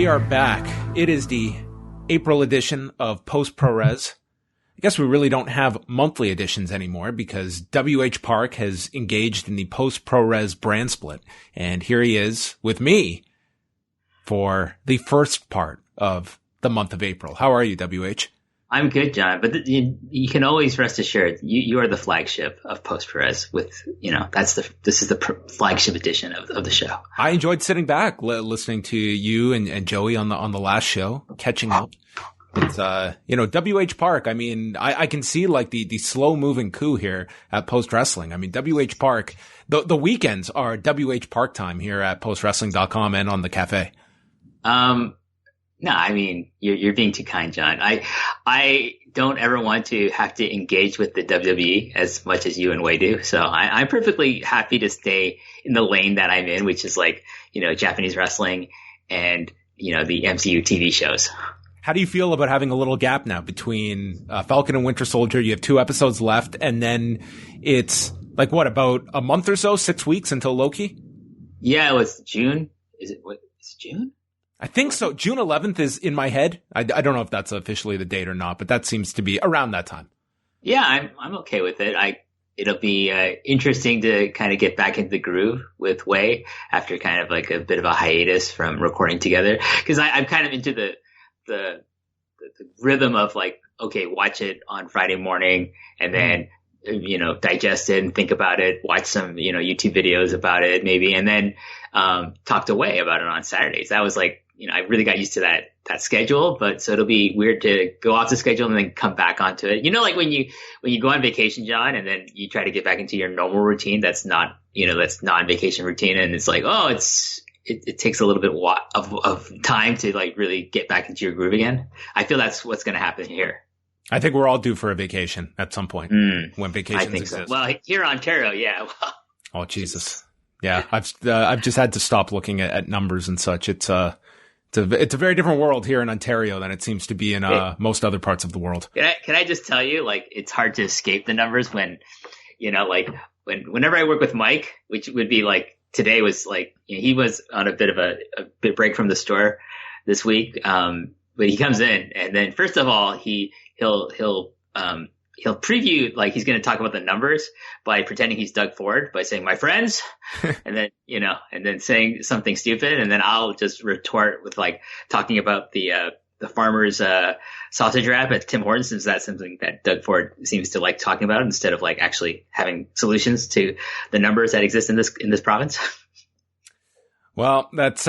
we are back. It is the April edition of Post ProRes. I guess we really don't have monthly editions anymore because WH Park has engaged in the Post ProRes brand split. And here he is with me for the first part of the month of April. How are you, WH? I'm good, John, but you can always rest assured you are the flagship of Post ProRes. With this is the flagship edition of the show. I enjoyed sitting back, listening to you and Joey on the last show, catching up. It's WH Park. I mean, I can see like the slow moving coup here at Post Wrestling. I mean, WH Park. The weekends are WH Park time here at postwrestling.com and on the cafe. No, I mean, you're being too kind, John. I don't ever want to have to engage with the WWE as much as you and Wei do. So I'm perfectly happy to stay in the lane that I'm in, which is like, Japanese wrestling and, the MCU TV shows. How do you feel about having a little gap now between Falcon and Winter Soldier? You have 2 episodes left, and then it's like, what, about a month or so, 6 weeks until Loki? Yeah, it was June. Is it June? I think so. June 11th is in my head. I don't know if that's officially the date or not, but that seems to be around that time. Yeah, I'm okay with it. It'll be interesting to kind of get back into the groove with Wei after kind of like a bit of a hiatus from recording together. Because I'm kind of into the rhythm of like, okay, watch it on Friday morning and then, digest it and think about it, watch some, YouTube videos about it maybe, and then talk to Wei about it on Saturdays. That was like, I really got used to that schedule, but so it'll be weird to go off the schedule and then come back onto it. Like when you go on vacation, John, and then you try to get back into your normal routine that's not, that's non-vacation routine, and it's like, oh, it takes a little bit of time to like really get back into your groove again. I feel that's what's going to happen here. I think we're all due for a vacation at some point when vacations exist. So. Well, here in Ontario, yeah. Oh, Jesus. Yeah. I've just had to stop looking at numbers and such. It's a very different world here in Ontario than it seems to be in most other parts of the world. Can I just tell you, like, it's hard to escape the numbers when, whenever I work with Mike, which would be like, today was like, he was on a bit of a bit break from the store this week. But he comes in and then first of all, he'll preview, like he's going to talk about the numbers by pretending he's Doug Ford by saying, my friends, and then, and then saying something stupid. And then I'll just retort with like talking about the farmer's, sausage wrap at Tim Hortons, since that's something that Doug Ford seems to like talking about instead of like actually having solutions to the numbers that exist in this province. Well, that's,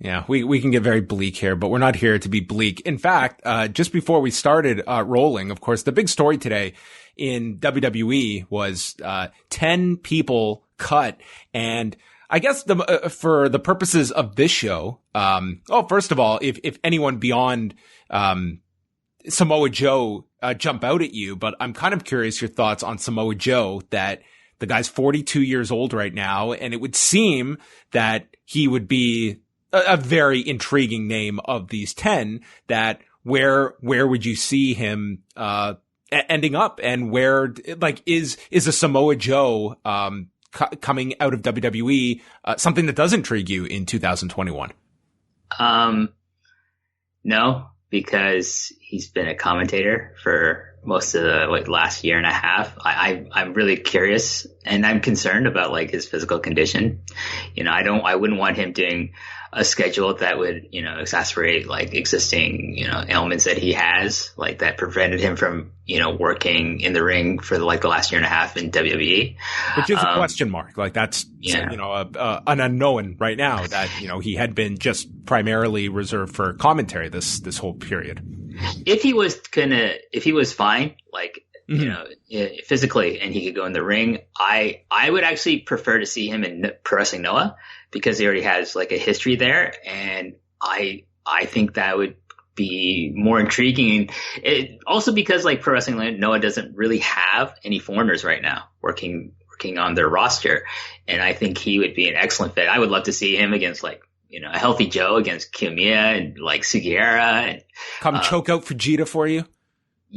yeah, we can get very bleak here, but we're not here to be bleak. In fact, just before we started rolling, of course, the big story today in WWE was 10 people cut. And I guess for the purposes of this show, first of all, if anyone beyond Samoa Joe jump out at you, but I'm kind of curious your thoughts on Samoa Joe, that the guy's 42 years old right now, and it would seem that he would be a very intriguing name of these 10, that where would you see him, ending up, and where, like, is a Samoa Joe, coming out of WWE, something that does intrigue you in 2021? No, because he's been a commentator for most of the last year and a half. I'm really curious and I'm concerned about like his physical condition. I wouldn't want him doing a schedule that would, exacerbate like existing, ailments that he has, like that prevented him from, working in the ring for the last year and a half in WWE. Which is a question mark. Like that's, an unknown right now that, he had been just primarily reserved for commentary this whole period. If he was fine, like, physically, and he could go in the ring, I would actually prefer to see him in Pro Wrestling Noah, because he already has like a history there. And I think that would be more intriguing. Also because like Pro Wrestling Noah doesn't really have any foreigners right now working on their roster. And I think he would be an excellent fit. I would love to see him against like, a healthy Joe against Kiyomiya and like Sugiura, and come choke out Fujita for you.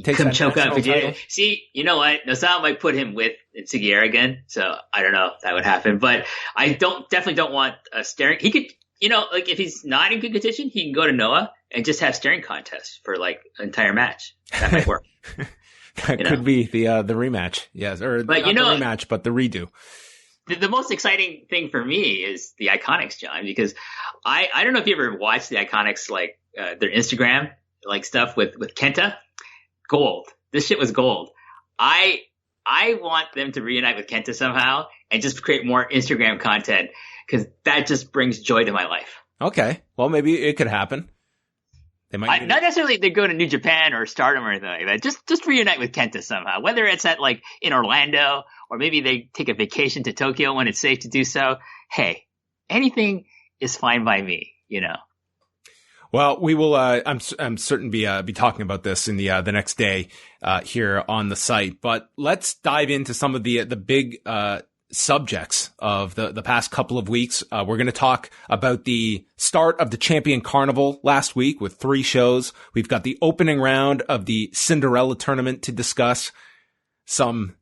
Come choke out Fujita. See, you know what? Nosawa might put him with Sugiura again, so I don't know if that would happen. But I definitely don't want a staring. He like if he's not in good condition, he can go to Noah and just have staring contests for like an entire match. That might work. That could be the rematch. Yes. Or but, not the rematch, but the redo. The most exciting thing for me is the Iconics, John, because I don't know if you ever watched the Iconics, like their Instagram, like stuff with Kenta. Gold. This shit was gold. I want them to reunite with Kenta somehow and just create more Instagram content because that just brings joy to my life. Okay. Well, maybe it could happen. They might not necessarily they go to New Japan or Stardom or anything like that. Just reunite with Kenta somehow. Whether it's at like in Orlando or maybe they take a vacation to Tokyo when it's safe to do so. Hey, anything is fine by me, Well, we will. I'm certain be talking about this in the next day here on the site. But let's dive into some of the big subjects of the past couple of weeks. We're going to talk about the start of the Champion Carnival last week with 3 shows. We've got the opening round of the Cinderella tournament to discuss. Some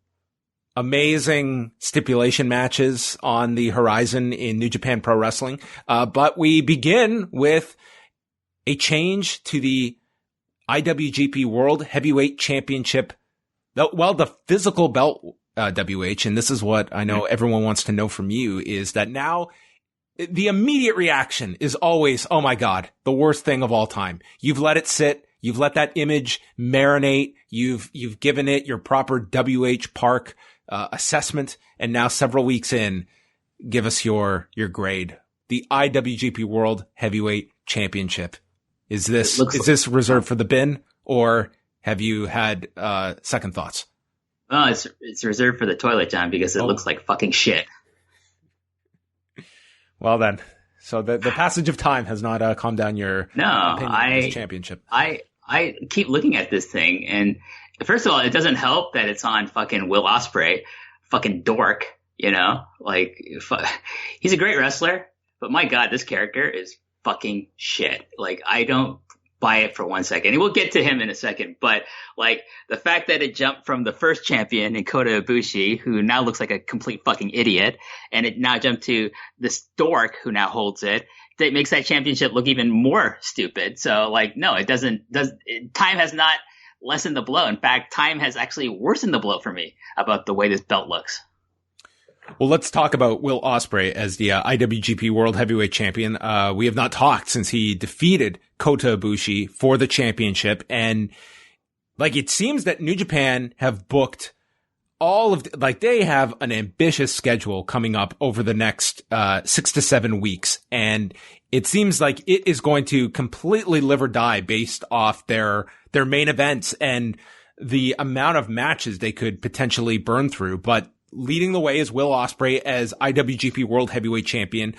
amazing stipulation matches on the horizon in New Japan Pro Wrestling. But we begin with a change to the IWGP World Heavyweight Championship. The physical belt, WH, and this is what I know everyone wants to know from you, is that now the immediate reaction is always, oh my God, the worst thing of all time. You've let it sit. You've let that image marinate. You've given it your proper WH Park assessment. And now several weeks in, give us your grade. The IWGP World Heavyweight Championship. Is this reserved for the bin, or have you had second thoughts? Oh, it's reserved for the toilet, John, because it looks like fucking shit. Well then, so the passage of time has not calmed down your opinion on this championship. I keep looking at this thing, and first of all, it doesn't help that it's on fucking Will Ospreay, fucking dork. Like he's a great wrestler, but my God, this character is fucking shit. Like, I don't buy it for 1 second. And we'll get to him in a second, but like the fact that it jumped from the first champion in Kota Ibushi, who now looks like a complete fucking idiot, and it now jumped to this dork who now holds it, that makes that championship look even more stupid. So like, no, time has not lessened the blow. In fact, time has actually worsened the blow for me about the way this belt looks. Well, let's talk about Will Ospreay as the IWGP World Heavyweight Champion. We have not talked since he defeated Kota Ibushi for the championship. And like, it seems that New Japan have booked they have an ambitious schedule coming up over the next 6 to 7 weeks. And it seems like it is going to completely live or die based off their main events and the amount of matches they could potentially burn through. But leading the way is Will Ospreay as IWGP World Heavyweight Champion.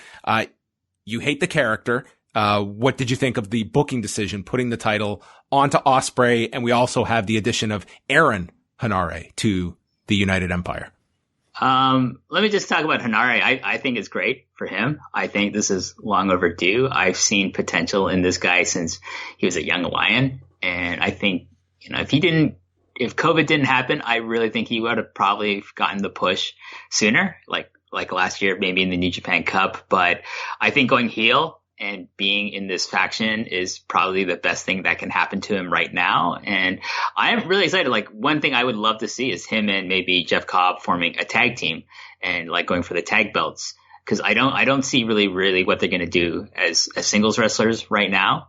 You hate the character. What did you think of the booking decision, putting the title onto Ospreay? And we also have the addition of Aaron Hanare to the United Empire. Let me just talk about Hanare. I think it's great for him. I think this is long overdue. I've seen potential in this guy since he was a young lion. And I think, if COVID didn't happen, I really think he would have probably gotten the push sooner, like last year, maybe in the New Japan Cup. But I think going heel and being in this faction is probably the best thing that can happen to him right now. And I'm really excited. Like, one thing I would love to see is him and maybe Jeff Cobb forming a tag team and like going for the tag belts. Cause I don't see really what they're going to do as singles wrestlers right now.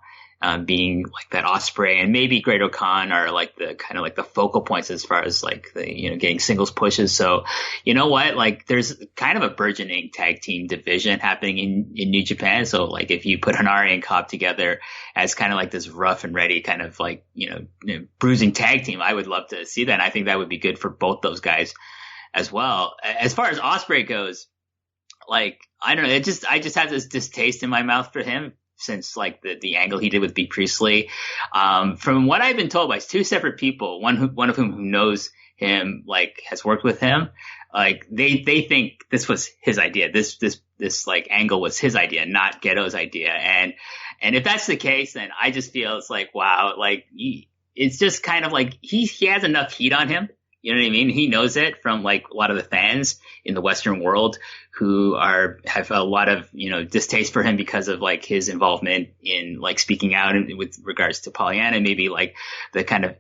Being like that Ospreay and maybe Great O'Khan are like the kind of like the focal points as far as like the, getting singles pushes. So, you know what? Like, there's kind of a burgeoning tag team division happening in New Japan. So like, if you put Hanare and Cobb together as kind of like this rough and ready kind of like, bruising tag team, I would love to see that. And I think that would be good for both those guys as well. As far as Ospreay goes, like, I don't know. I just have this distaste in my mouth for him. Since like the angle he did with B. Priestley, from what I've been told by 2 separate people, one of whom who knows him, like has worked with him, like they think this was his idea. This like angle was his idea, not Ghetto's idea. And if that's the case, then I just feel it's like, wow, like it's just kind of like he has enough heat on him You know what I mean? He knows it from like a lot of the fans in the Western world who have a lot of, distaste for him because of like his involvement in like speaking out with regards to Pollyanna, maybe like the kind of,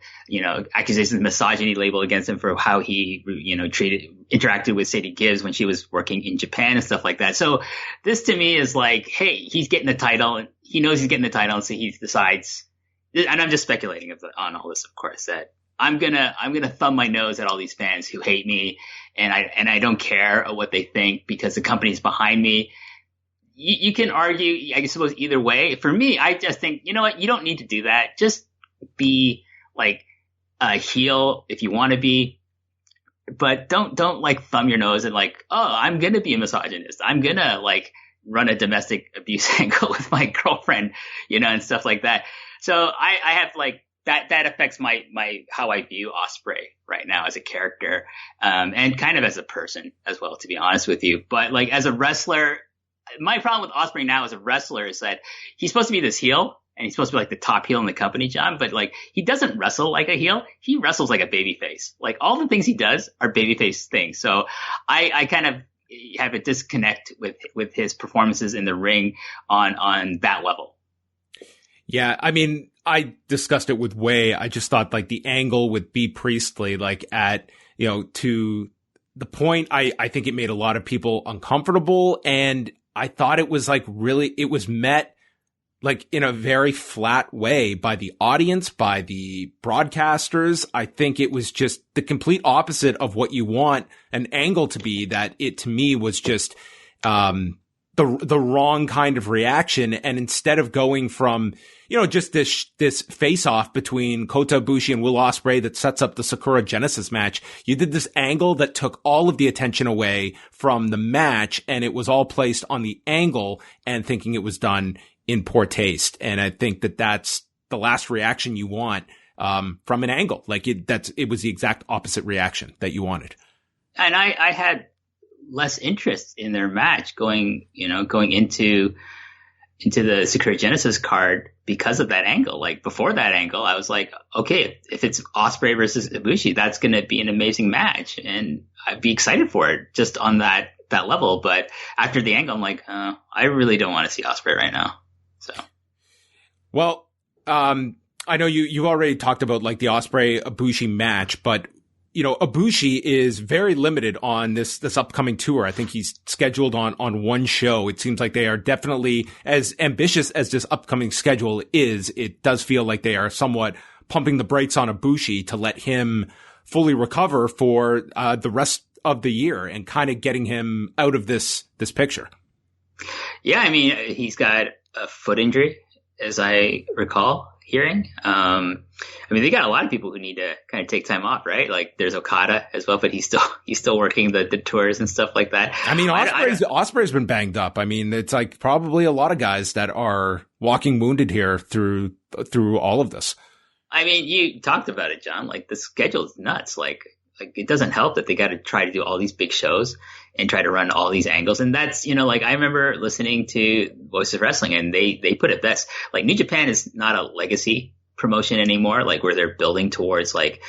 accusations of misogyny label against him for how he, interacted with Sadie Gibbs when she was working in Japan and stuff like that. So this to me is like, hey, he's getting the title and he knows he's getting the title. And so he decides, and I'm just speculating on all this, of course, that I'm gonna thumb my nose at all these fans who hate me, and I don't care what they think because the company's behind me. You can argue, I suppose, either way. For me, I just think, you know what, you don't need to do that. Just be like a heel if you want to be, but don't like thumb your nose and like, oh, I'm gonna be a misogynist. I'm gonna like run a domestic abuse angle with my girlfriend, and stuff like that. So I have like. That affects my how I view Ospreay right now as a character, and kind of as a person as well, to be honest with you. But like as a wrestler, my problem with Ospreay now as a wrestler is that he's supposed to be this heel, and he's supposed to be like the top heel in the company, John. But like he doesn't wrestle like a heel; he wrestles like a babyface. Like all the things he does are babyface things. So I kind of have a disconnect with his performances in the ring on that level. Yeah, I mean, I discussed it with Wei. I just thought like the angle with B. Priestley, like at, to the point, I think it made a lot of people uncomfortable. And I thought it was like it was met like in a very flat way by the audience, by the broadcasters. I think it was just the complete opposite of what you want an angle to be, that it to me was just, the wrong kind of reaction. And instead of going from, just this face off between Kota Ibushi and Will Ospreay that sets up the Sakura Genesis match, you did this angle that took all of the attention away from the match, and it was all placed on the angle and thinking it was done in poor taste. And I think that that's the last reaction you want, from an angle. Like it was the exact opposite reaction that you wanted. And I had less interest in their match going into the Sakura Genesis card because of that angle. Like before that angle, I was like, okay, if it's Ospreay versus Ibushi, that's going to be an amazing match, and I'd be excited for it just on that level. But after the angle, I'm like, I really don't want to see Ospreay right now. So, well, I know you already talked about like the Ospreay Ibushi match, but Ibushi is very limited on this upcoming tour. I think he's scheduled on one show. It seems like they are definitely, as ambitious as this upcoming schedule is, it does feel like they are somewhat pumping the brakes on Ibushi to let him fully recover for the rest of the year and kind of getting him out of this picture. Yeah, I mean, he's got a foot injury, as I recall hearing. I mean, they got a lot of people who need to kind of take time off, right? Like there's Okada as well, but he's still working the tours and stuff like that. I mean, Ospreay's been banged up. I mean, it's like probably a lot of guys that are walking wounded here through all of this. I mean, you talked about it, John. Like the schedule is nuts. Like it doesn't help that they got to try to do all these big shows and try to run all these angles. And that's, like I remember listening to Voice of Wrestling, and they put it best. Like New Japan is not a legacy promotion anymore, like where they're building towards like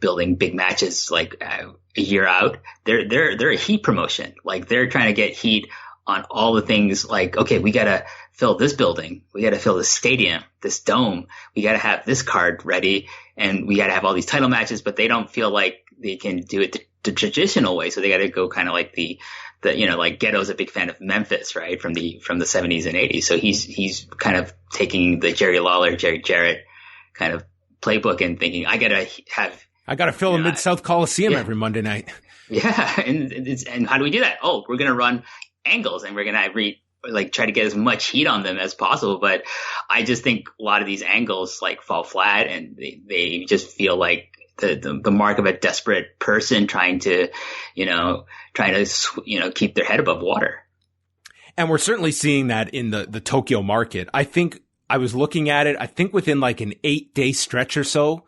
building big matches like a year out. They're a heat promotion. Like they're trying to get heat on all the things. Like, okay, we gotta fill this building, we gotta fill this stadium, this dome, we gotta have this card ready, and we gotta have all these title matches. But they don't feel like they can do it the traditional way, so they gotta go kind of like the like Ghetto's a big fan of Memphis, right? From the 70s and 80s. So he's kind of taking the Jerry Lawler, Jerry Jarrett kind of playbook and thinking, I gotta fill the Mid-South Coliseum every Monday night. Yeah. And how do we do that? Oh, we're going to run angles, and we're going to try to get as much heat on them as possible. But I just think a lot of these angles like fall flat, and they just feel like the mark of a desperate person trying to keep their head above water. And we're certainly seeing that in the Tokyo market. I think I was looking at it. I think within like an 8-day stretch or so,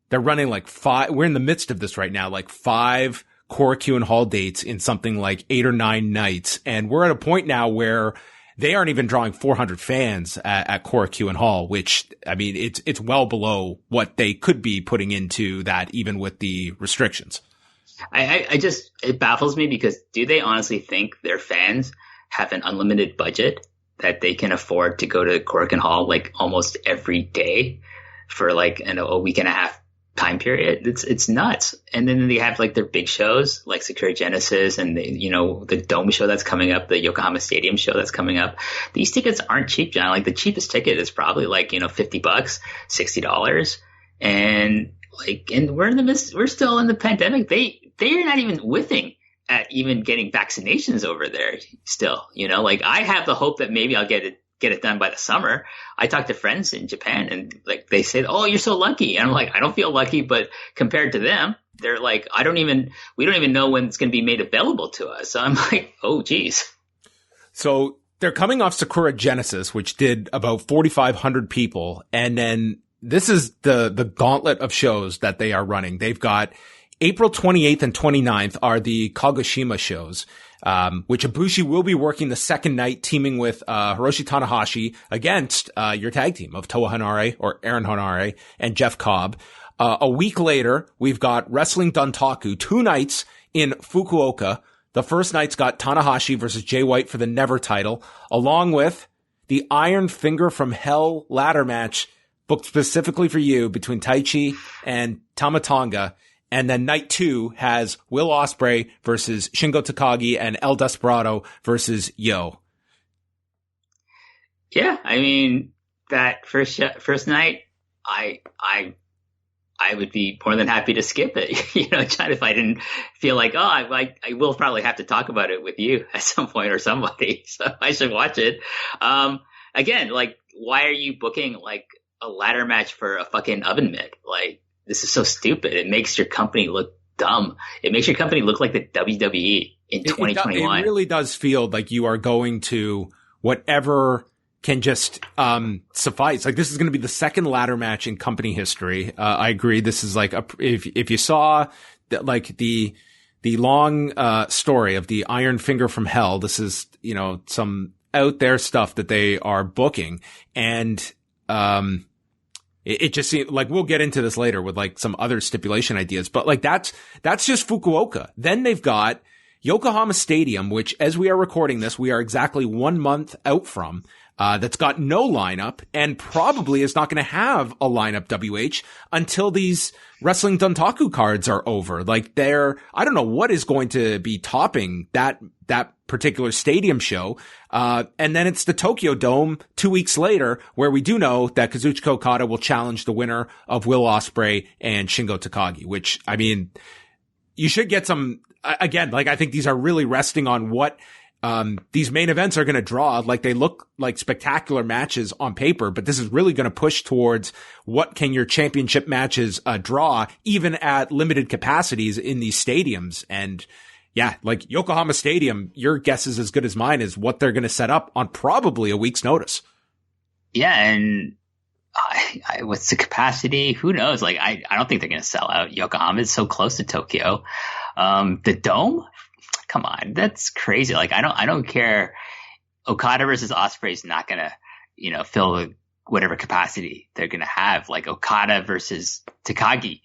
they're running like 5. We're in the midst of this right now, like 5 Korakuen Hall dates in something like 8 or 9 nights. And we're at a point now where they aren't even drawing 400 fans at Korakuen Hall, which, I mean, it's well below what they could be putting into that, even with the restrictions. It baffles me because do they honestly think their fans have an unlimited budget that they can afford to go to Korakuen Hall like almost every day for like a week and a half time period? It's nuts. And then they have like their big shows like Sakura Genesis and the Dome show that's coming up, the Yokohama Stadium show that's coming up. These tickets aren't cheap, John. Like the cheapest ticket is probably like, $50, $60. And we're still in the pandemic. They're not even whiffing at even getting vaccinations over there still, like I have the hope that maybe I'll get it done by the summer. I talk to friends in Japan and like they say, "Oh, you're so lucky." And I'm like, I don't feel lucky, but compared to them, they're like, we don't even know when it's going to be made available to us. So I'm like, oh geez. So they're coming off Sakura Genesis, which did about 4,500 people. And then this is the gauntlet of shows that they are running. They've got April 28th and 29th are the Kagoshima shows, which Ibushi will be working the second night, teaming with Hiroshi Tanahashi against your tag team of Toa Hanare or Aaron Hanare and Jeff Cobb. A week later, we've got Wrestling Dontaku, 2 nights in Fukuoka. The first night's got Tanahashi versus Jay White for the Never title, along with the Iron Finger from Hell ladder match booked specifically for you between Taichi and Tama Tonga. And then night 2 has Will Ospreay versus Shingo Takagi and El Desperado versus Yo. Yeah, I mean, that first night, I would be more than happy to skip it, John, if I didn't feel like, I will probably have to talk about it with you at some point or somebody, so I should watch it. Again, like, why are you booking like a ladder match for a fucking oven mitt? Like, this is so stupid. It makes your company look dumb. It makes your company look like the WWE in 2021. It really does feel like you are going to whatever can just suffice. Like, this is going to be the second ladder match in company history. I agree. This is like if you saw like the long story of the Iron Finger from Hell, this is some out there stuff that they are booking, and it just seems like we'll get into this later with like some other stipulation ideas, but like that's just Fukuoka. Then they've got Yokohama Stadium, which as we are recording this, we are exactly 1 month out from, that's got no lineup and probably is not going to have a lineup WH until these Wrestling Dontaku cards are over. Like I don't know what is going to be topping that particular stadium show. And then it's the Tokyo Dome 2 weeks later, where we do know that Kazuchika Okada will challenge the winner of Will Ospreay and Shingo Takagi, which, I mean, you should get some, again, like I think these are really resting on what these main events are going to draw. Like they look like spectacular matches on paper, but this is really going to push towards what can your championship matches draw, even at limited capacities in these stadiums. And yeah, like Yokohama Stadium, your guess is as good as mine is what they're going to set up on probably a week's notice. Yeah, and what's the capacity? Who knows? Like I don't think they're going to sell out Yokohama. It's so close to Tokyo. The Dome? Come on, that's crazy. Like I don't care. Okada versus Ospreay is not gonna, fill whatever capacity they're gonna have. Like Okada versus Takagi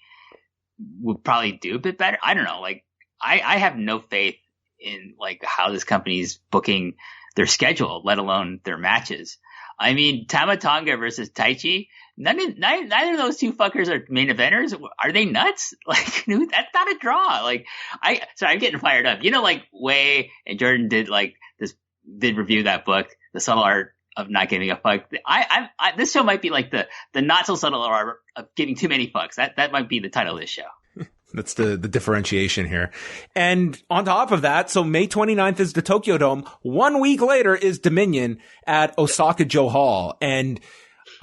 would probably do a bit better. I don't know. Like I have no faith in like how this company's booking their schedule, let alone their matches. I mean, Tama Tonga versus Taichi. Neither of those two fuckers are main eventers. Are they nuts? Like, that's not a draw. Like, I'm getting fired up. Like Wei and Jordan did review that book, The Subtle Art of Not Giving a Fuck. This show might be like the not so subtle art of giving too many fucks. That might be the title of this show. That's the differentiation here. And on top of that, so May 29th is the Tokyo Dome. 1 week later is Dominion at Osaka-jo Hall. And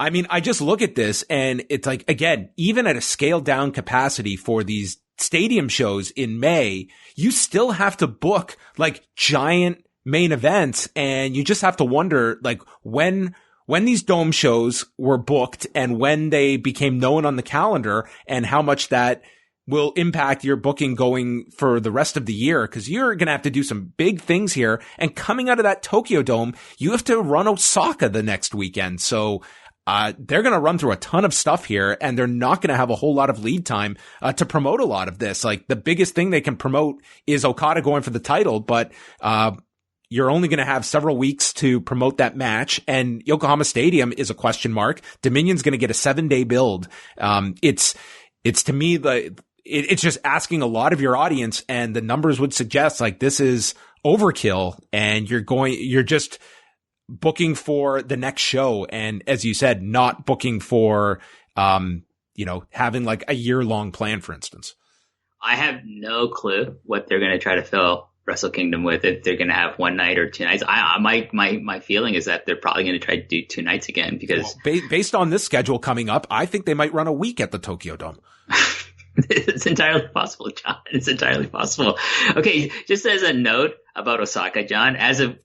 I mean, I just look at this and it's like, again, even at a scaled down capacity for these stadium shows in May, you still have to book like giant main events. And you just have to wonder like when these dome shows were booked and when they became known on the calendar and how much that will impact your booking going for the rest of the year, because you're going to have to do some big things here. And coming out of that Tokyo Dome, you have to run Osaka the next weekend. So they're going to run through a ton of stuff here, and they're not going to have a whole lot of lead time to promote a lot of this. Like, the biggest thing they can promote is Okada going for the title, but you're only going to have several weeks to promote that match. And Yokohama Stadium is a question mark. Dominion's going to get a 7-day build. It's to me, it's just asking a lot of your audience, and the numbers would suggest like this is overkill, and you're just booking for the next show. And as you said, not booking for, having like a year-long plan, for instance. I have no clue what they're going to try to fill Wrestle Kingdom with, if they're going to have one night or 2 nights. My feeling is that they're probably going to try to do 2 nights again, because based on this schedule coming up, I think they might run a week at the Tokyo Dome. It's entirely possible, John. It's entirely possible. Okay, just as a note about Osaka, John, as of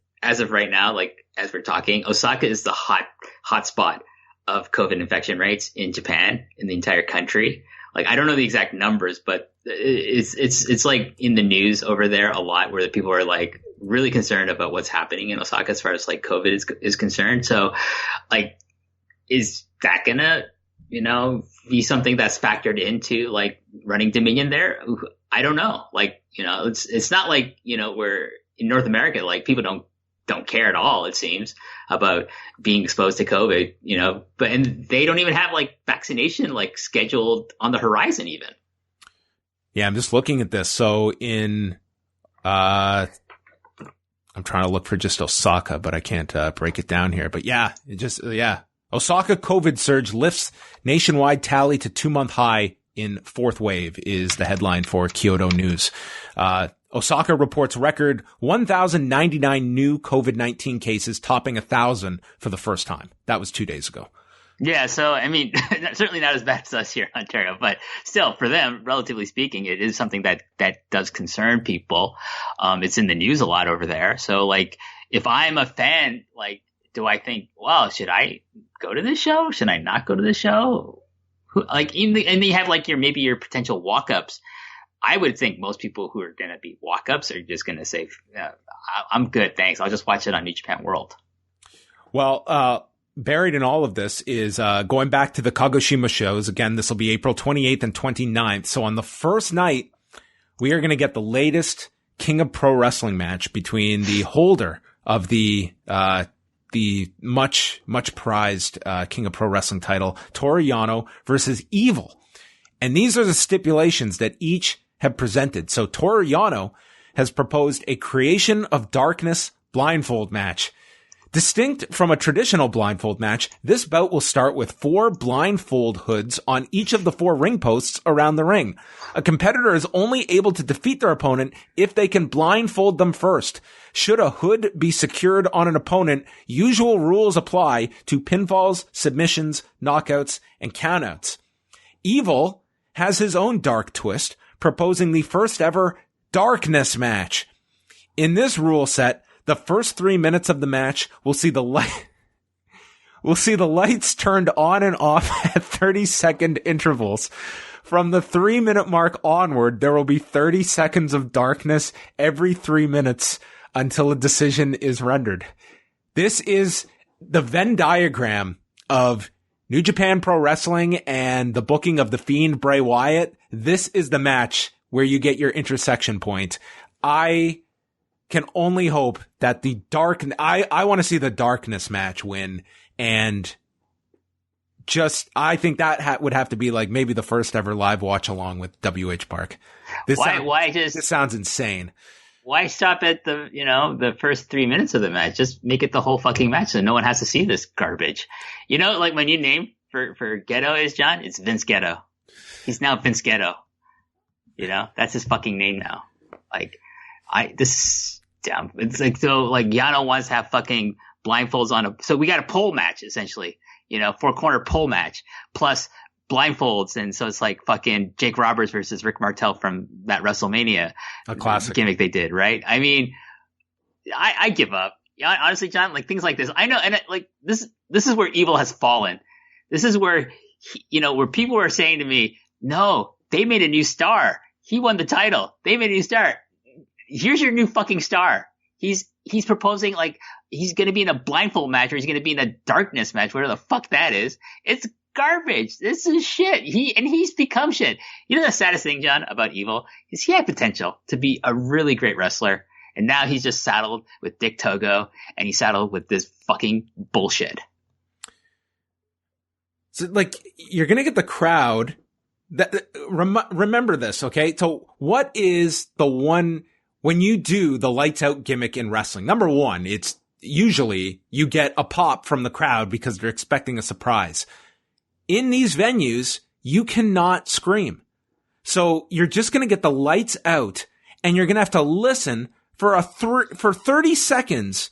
right now, like as we're talking, Osaka is the hot spot of COVID infection rates in Japan, in the entire country. Like, I don't know the exact numbers, but it's like in the news over there a lot, where the people are like really concerned about what's happening in Osaka as far as like COVID is concerned. So, like, is that gonna, be something that's factored into like running Dominion there? I don't know. Like, it's not like, we're in North America, like people don't care at all, it seems, about being exposed to COVID, and they don't even have like vaccination like scheduled on the horizon even. Yeah, I'm just looking at this. So I'm trying to look for just Osaka, but I can't break it down here. But Osaka COVID surge lifts nationwide tally to 2-month high in 4th wave is the headline for Kyoto News. Osaka reports record 1,099 new COVID-19 cases, topping 1,000 for the first time. That was 2 days ago. Yeah, so, I mean, certainly not as bad as us here in Ontario, but still, for them, relatively speaking, it is something that does concern people. It's in the news a lot over there. So, like, if I'm a fan, like, do I think, well, should I go to this show? Should I not go to this show? And you have, like, your potential walk-ups. I would think most people who are going to be walk-ups are just going to say, I'm good, thanks. I'll just watch it on New Japan World. Well, buried in all of this is going back to the Kagoshima shows. Again, this will be April 28th and 29th. So on the first night, we are going to get the latest King of Pro Wrestling match between the holder of the much, much prized King of Pro Wrestling title, Toru Yano, versus Evil. And these are the stipulations that each have presented. So Toru Yano has proposed a Creation of Darkness blindfold match. Distinct from a traditional blindfold match, this bout will start with 4 blindfold hoods on each of the 4 ring posts around the ring. A competitor is only able to defeat their opponent if they can blindfold them first. Should a hood be secured on an opponent, usual rules apply to pinfalls, submissions, knockouts, and countouts. Evil has his own dark twist, proposing the first ever Darkness match. In this rule set, the first 3 minutes of the match will see the lights turned on and off at 30-second intervals. From the 3-minute mark onward, there will be 30 seconds of darkness every 3 minutes until a decision is rendered. This is the Venn diagram of New Japan Pro Wrestling and the booking of The Fiend Bray Wyatt. This is the match where you get your intersection point. I can only hope that I want to see the Darkness match win, and I think that would have to be like maybe the first ever live watch along with WH Park. This sounds insane. Why stop at the first 3 minutes of the match? Just make it the whole fucking match so no one has to see this garbage. Like my new name for Ghetto is, John? It's Vince Ghetto. He's now Vince Ghetto. That's his fucking name now. Like, this damn, it's like, so like Yano wants to have fucking blindfolds so we got a pole match essentially, 4-corner pole match plus blindfolds. And so it's like fucking Jake Roberts versus Rick Martel from that WrestleMania a classic gimmick they did. Right. I mean, I give up. Honestly, John, like things like this, I know. And this is where Evil has fallen. This is where, where people are saying to me, no, They made a new star. He won the title. They made a new star. Here's your new fucking star. He's proposing like he's going to be in a blindfold match or he's going to be in a darkness match, whatever the fuck that is. It's garbage. This is shit. He's become shit. You know the saddest thing, John, about Evil is he had potential to be a really great wrestler. And now he's just saddled with Dick Togo and he's saddled with this fucking bullshit. So like you're going to get the crowd that remember this. Okay. So what is the one, when you do the lights out gimmick in wrestling, number one, it's usually you get a pop from the crowd because they're expecting a surprise. In these venues, you cannot scream. So you're just going to get the lights out and you're going to have to listen for for 30 seconds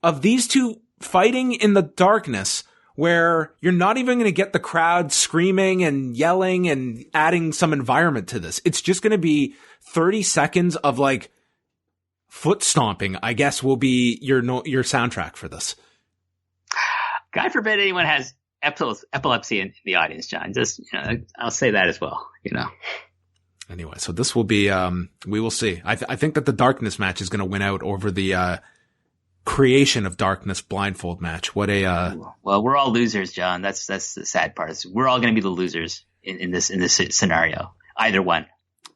of these two fighting in the darkness where you're not even going to get the crowd screaming and yelling and adding some environment to this. It's just going to be 30 seconds of like foot stomping, I guess, will be your soundtrack for this. God forbid anyone has epilepsy in the audience, John. Just, I'll say that as well, Anyway, so this will be, we will see. I think that the darkness match is going to win out over the, creation of darkness blindfold match. What a, well, we're all losers, John. That's the sad part. We're all going to be the losers in this scenario. Either one.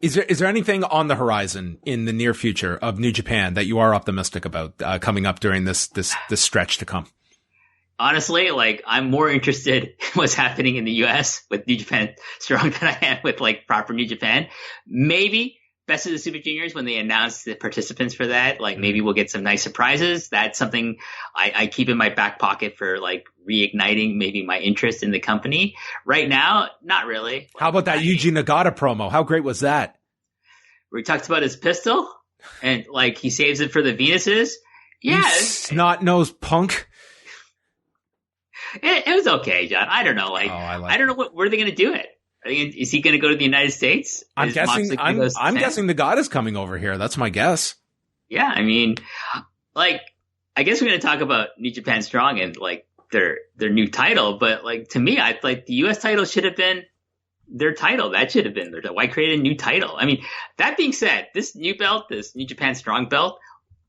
Is there anything on the horizon in the near future of New Japan that you are optimistic about, coming up during this stretch to come? Honestly, like, I'm more interested in what's happening in the US with New Japan Strong than I am with like proper New Japan. Maybe Best of the Super Juniors, when they announce the participants for that, like maybe we'll get some nice surprises. That's something I keep in my back pocket for like reigniting maybe my interest in the company. Right now, not really. How about that Yuji Nagata promo? How great was that? Where he talks about his pistol and like he saves it for the Venuses. Yeah. Snot-nosed punk. It was okay, John. I don't know. Like, I don't know where they're going to do it. Is he going to go to the United States? I'm guessing Nagata's coming over here. That's my guess. Yeah, I mean, like, I guess we're going to talk about New Japan Strong and like their new title, but like to me, I like the U.S. title should have been their title. That should have been their title. Why create a new title? I mean, that being said, this new belt, this New Japan Strong belt,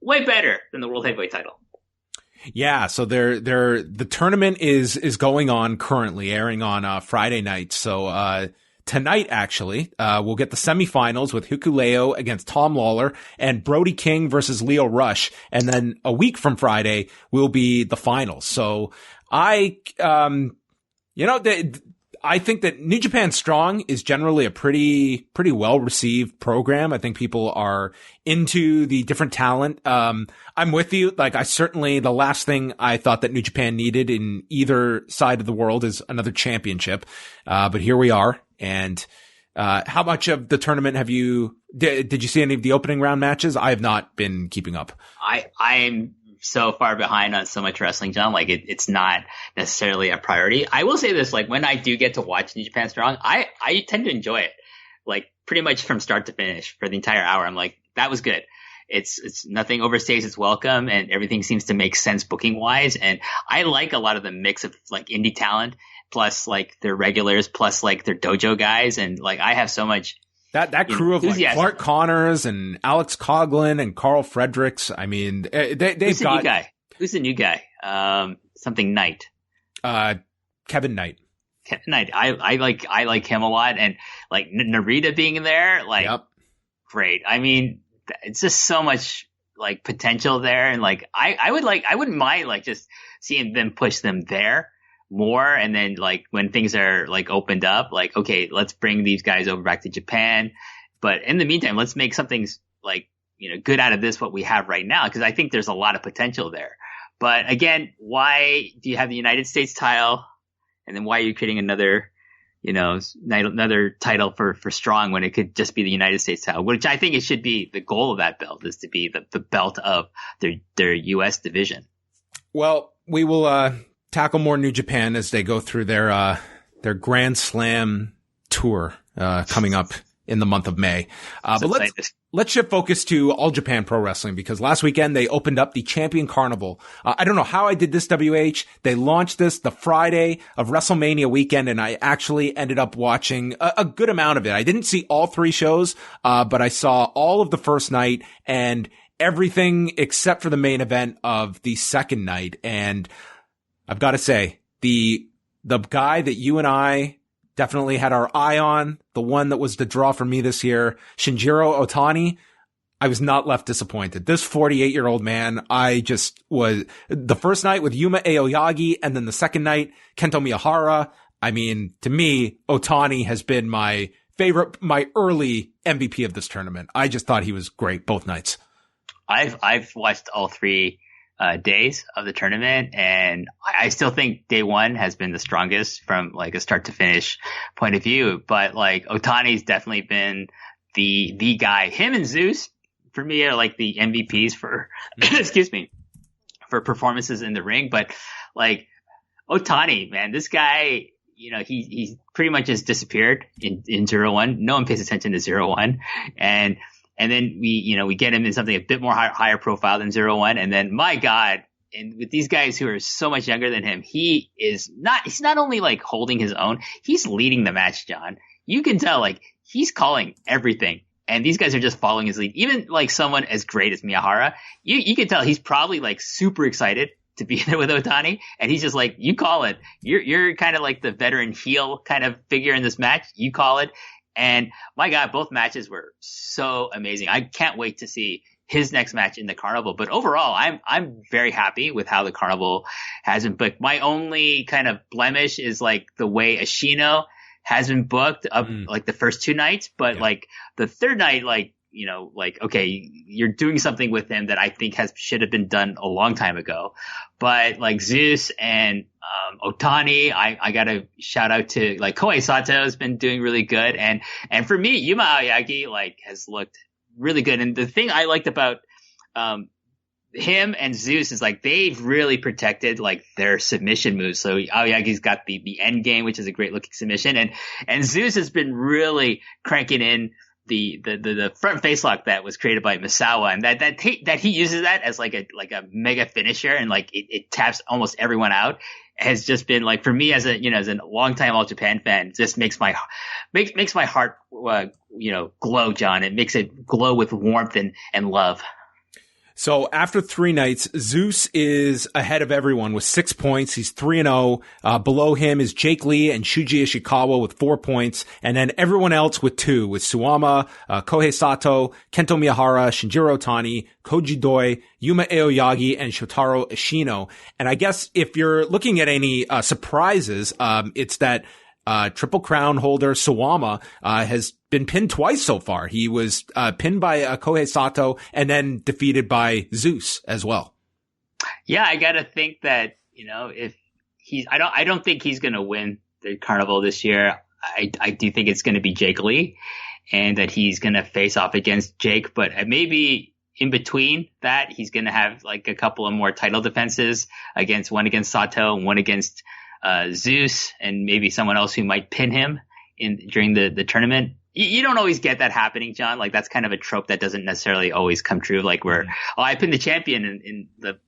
way better than the World Heavyweight title. Yeah, so the tournament is going on currently, airing on Friday night. So tonight actually, we'll get the semifinals with Hikuleo against Tom Lawler and Brody King versus Leo Rush, and then a week from Friday will be the finals. So I think that New Japan Strong is generally a pretty well received program. I think people are into the different talent. I'm with you. Like the last thing I thought that New Japan needed in either side of the world is another championship. But here we are. And, how much of the tournament did you see any of the opening round matches? I have not been keeping up. I'm so far behind on so much wrestling, John. Like it's not necessarily a priority. I will say this, like when I do get to watch New Japan Strong, I tend to enjoy it. Like pretty much from start to finish for the entire hour. I'm like, that was good. It's nothing overstays its welcome and everything seems to make sense booking wise. And I like a lot of the mix of like indie talent plus like their regulars plus like their dojo guys. And like I have so much that crew of like Clark Connors and Alex Coughlin and Carl Fredericks. I mean, they've got new guy. Who's the new guy? Something Knight. Kevin Knight. Kevin Knight. I like him a lot, and like Narita being in there, like great. I mean, it's just so much like potential there, and like I wouldn't mind like just seeing them push them there more, and then like when things are like opened up, like okay, let's bring these guys over back to Japan, but in the meantime, let's make something like good out of this what we have right now, because I think there's a lot of potential there. But again, why do you have the United States title, and then why are you creating another title for Strong when it could just be the United States title, which I think it should be. The goal of that belt is to be the belt of their U.S. division. Well, we will tackle more New Japan as they go through their Grand Slam tour coming up in the month of May. But let's shift focus to All Japan Pro Wrestling, because last weekend they opened up the Champion Carnival. I don't know how I did this, WH. They launched this the Friday of WrestleMania weekend, and I actually ended up watching a good amount of it. I didn't see all 3 shows, but I saw all of the first night and everything except for the main event of the second night. And I've got to say, the guy that you and I definitely had our eye on, the one that was the draw for me this year, Shinjiro Otani, I was not left disappointed. This 48-year-old man, I just was, the first night with Yuma Aoyagi, and then the second night, Kento Miyahara. I mean, to me, Otani has been my favorite, my early MVP of this tournament. I just thought he was great both nights. I've watched all 3 days of the tournament, and I still think day 1 has been the strongest from like a start to finish point of view. But like Otani's definitely been the guy. Him and Zeus for me are like the MVPs for excuse me, for performances in the ring. But like Otani, man, this guy, you know, he's pretty much just disappeared in 0-1. No one pays attention to 0-1, and then we get him in something a bit more higher profile than 0-1. And then, my God, and with these guys who are so much younger than him, he's not only like holding his own, he's leading the match, John. You can tell, like, he's calling everything. And these guys are just following his lead. Even like someone as great as Miyahara, you can tell he's probably like super excited to be there with Otani. And he's just like, you call it. You're kind of like the veteran heel kind of figure in this match. You call it. And my God, both matches were so amazing. I can't wait to see his next match in the Carnival. But overall, I'm very happy with how the Carnival has been booked. My only kind of blemish is like the way Ashino has been booked up like the first 2 nights. But like the third night, like, you know, like, okay, you're doing something with him that I think should have been done a long time ago. But like Zeus and Otani, I gotta shout out to like Kohei Sato has been doing really good. And for me, Yuma Aoyagi like has looked really good. And the thing I liked about him and Zeus is like they've really protected like their submission moves. So Aoyagi's got the end game, which is a great looking submission, and Zeus has been really cranking in the front face lock that was created by Misawa, and that he uses that as like a mega finisher, and like it taps almost everyone out, has just been like, for me as a longtime All Japan fan, just makes my heart glow, John. It makes it glow with warmth and love. So after 3 nights, Zeus is ahead of everyone with 6 points. He's 3-0. Below him is Jake Lee and Shuji Ishikawa with 4 points. And then everyone else with 2, with Suwama, Kohei Sato, Kento Miyahara, Shinjiro Otani, Koji Doi, Yuma Aoyagi, and Shotaro Ashino. And I guess if you're looking at any surprises, it's that Triple Crown holder Suwama has been pinned twice so far. He was pinned by Kohei Sato and then defeated by Zeus as well. Yeah, I gotta think that, if I don't think he's gonna win the Carnival this year. I do think it's gonna be Jake Lee, and that he's gonna face off against Jake, but maybe in between that, he's gonna have like a couple of more title defenses one against Sato and one against Zeus, and maybe someone else who might pin him during the tournament. You don't always get that happening, John. Like that's kind of a trope that doesn't necessarily always come true. Like where, I pinned the champion in the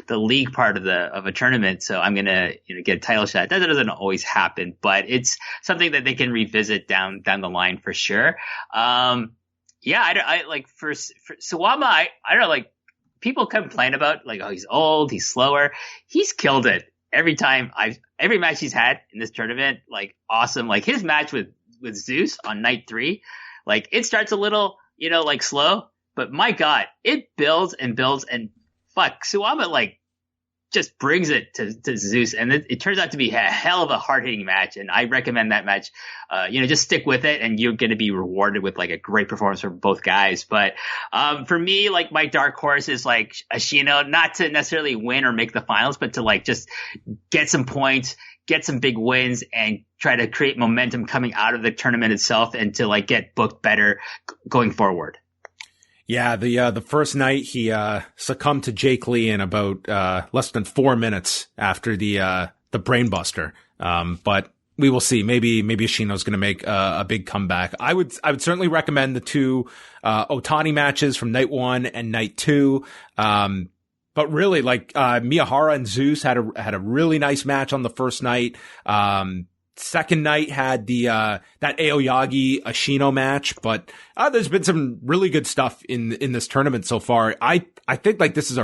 league part of a tournament, so I'm gonna get a title shot. That doesn't always happen, but it's something that they can revisit down the line for sure. I like for Suwama, I don't know, like people complain about like, oh, he's old, he's slower. He's killed it every match he's had in this tournament. Like awesome. Like his match with Zeus on night 3, like it starts a little, like slow, but my God, it builds and builds, and Suwama like just brings it to Zeus, and it turns out to be a hell of a hard-hitting match. And I recommend that match. Just stick with it, and you're going to be rewarded with like a great performance from both guys. But for me, like my dark horse is like Ashino, not to necessarily win or make the finals, but to like just get some points, get some big wins, and try to create momentum coming out of the tournament itself, and to like get booked better going forward. Yeah, the first night he succumbed to Jake Lee in about less than 4 minutes after the brainbuster. But we will see. Maybe Ashino's going to make a big comeback. I would certainly recommend the two Otani matches from night 1 and night 2. But really, like Miyahara and Zeus had a really nice match on the first night. Second night had the that Aoyagi Ashino match, but there's been some really good stuff in this tournament so far. I think like this is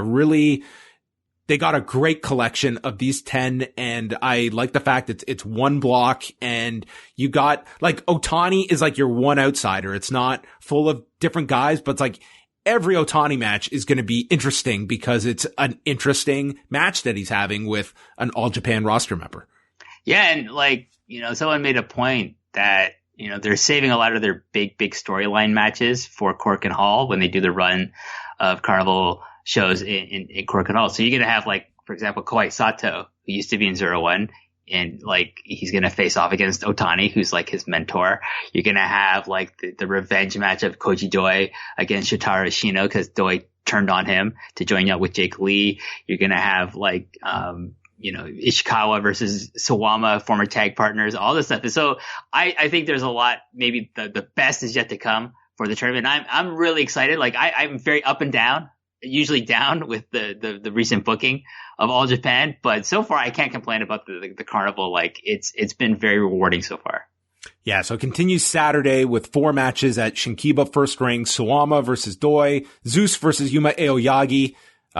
they got a great collection of these 10, and I like the fact it's one block, and you got like Otani is like your one outsider. It's not full of different guys, but it's like every Otani match is going to be interesting because it's an interesting match that he's having with an All Japan roster member. Yeah, and like, someone made a point that, they're saving a lot of their big storyline matches for Cork and Hall when they do the run of Carnival shows in Cork and Hall. So you're going to have, like, for example, Kawhi Sato, who used to be in 0-1, and like he's going to face off against Otani, who's like his mentor. You're going to have like the revenge match of Koji Doi against Shotaro Ashino because Doi turned on him to join up with Jake Lee. You're going to have like, Ishikawa versus Sawama, former tag partners, all this stuff. And so I think there's a lot, maybe the best is yet to come for the tournament. I'm really excited. Like I'm very up and down, usually down with the recent booking of All Japan, but so far I can't complain about the Carnival. Like it's been very rewarding so far. Yeah, so it continues Saturday with 4 matches at Shinkiba First Ring: Sawama versus Doi, Zeus versus Yuma Aoyagi.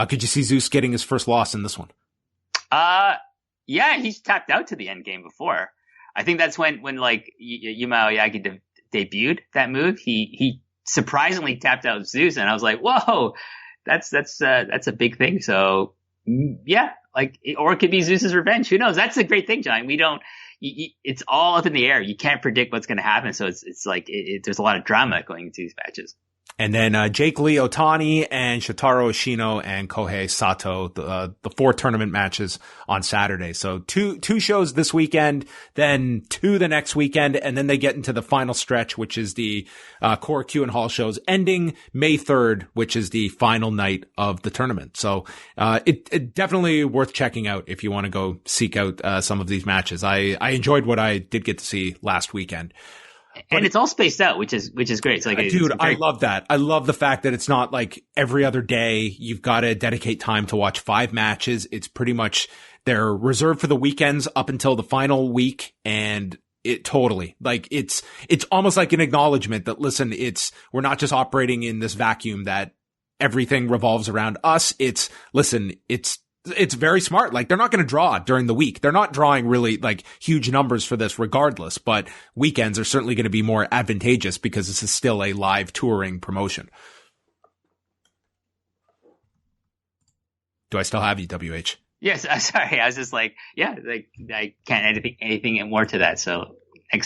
Could you see Zeus getting his first loss in this one? Yeah, he's tapped out to the end game before. I think that's when like Yuma Aoyagi debuted that move. He surprisingly tapped out Zeus, and I was like, whoa, that's a big thing. So yeah, like, or it could be Zeus's revenge. Who knows? That's a great thing, John. We don't. It's all up in the air. You can't predict what's going to happen. So it's like there's a lot of drama going into these matches. And then Jake Lee Otani and Shotaro Ashino and Kohei Sato, the 4 tournament matches on Saturday. So two shows this weekend, then 2 the next weekend, and then they get into the final stretch, which is the Korakuen Hall shows, ending May 3rd, which is the final night of the tournament. So it definitely worth checking out if you want to go seek out some of these matches. I enjoyed what I did get to see last weekend. And it's all spaced out, which is great. It's like, dude, I love that. I love the fact that it's not like every other day you've got to dedicate time to watch 5 matches. It's pretty much they're reserved for the weekends up until the final week. And it totally like it's almost like an acknowledgement that, listen, we're not just operating in this vacuum that everything revolves around us. It's very smart. Like, they're not going to draw during the week. They're not drawing really like huge numbers for this regardless, but weekends are certainly going to be more advantageous because this is still a live touring promotion. Do I still have you, WH? Yes. Sorry. I was just like, yeah, like I can't add anything more to that. So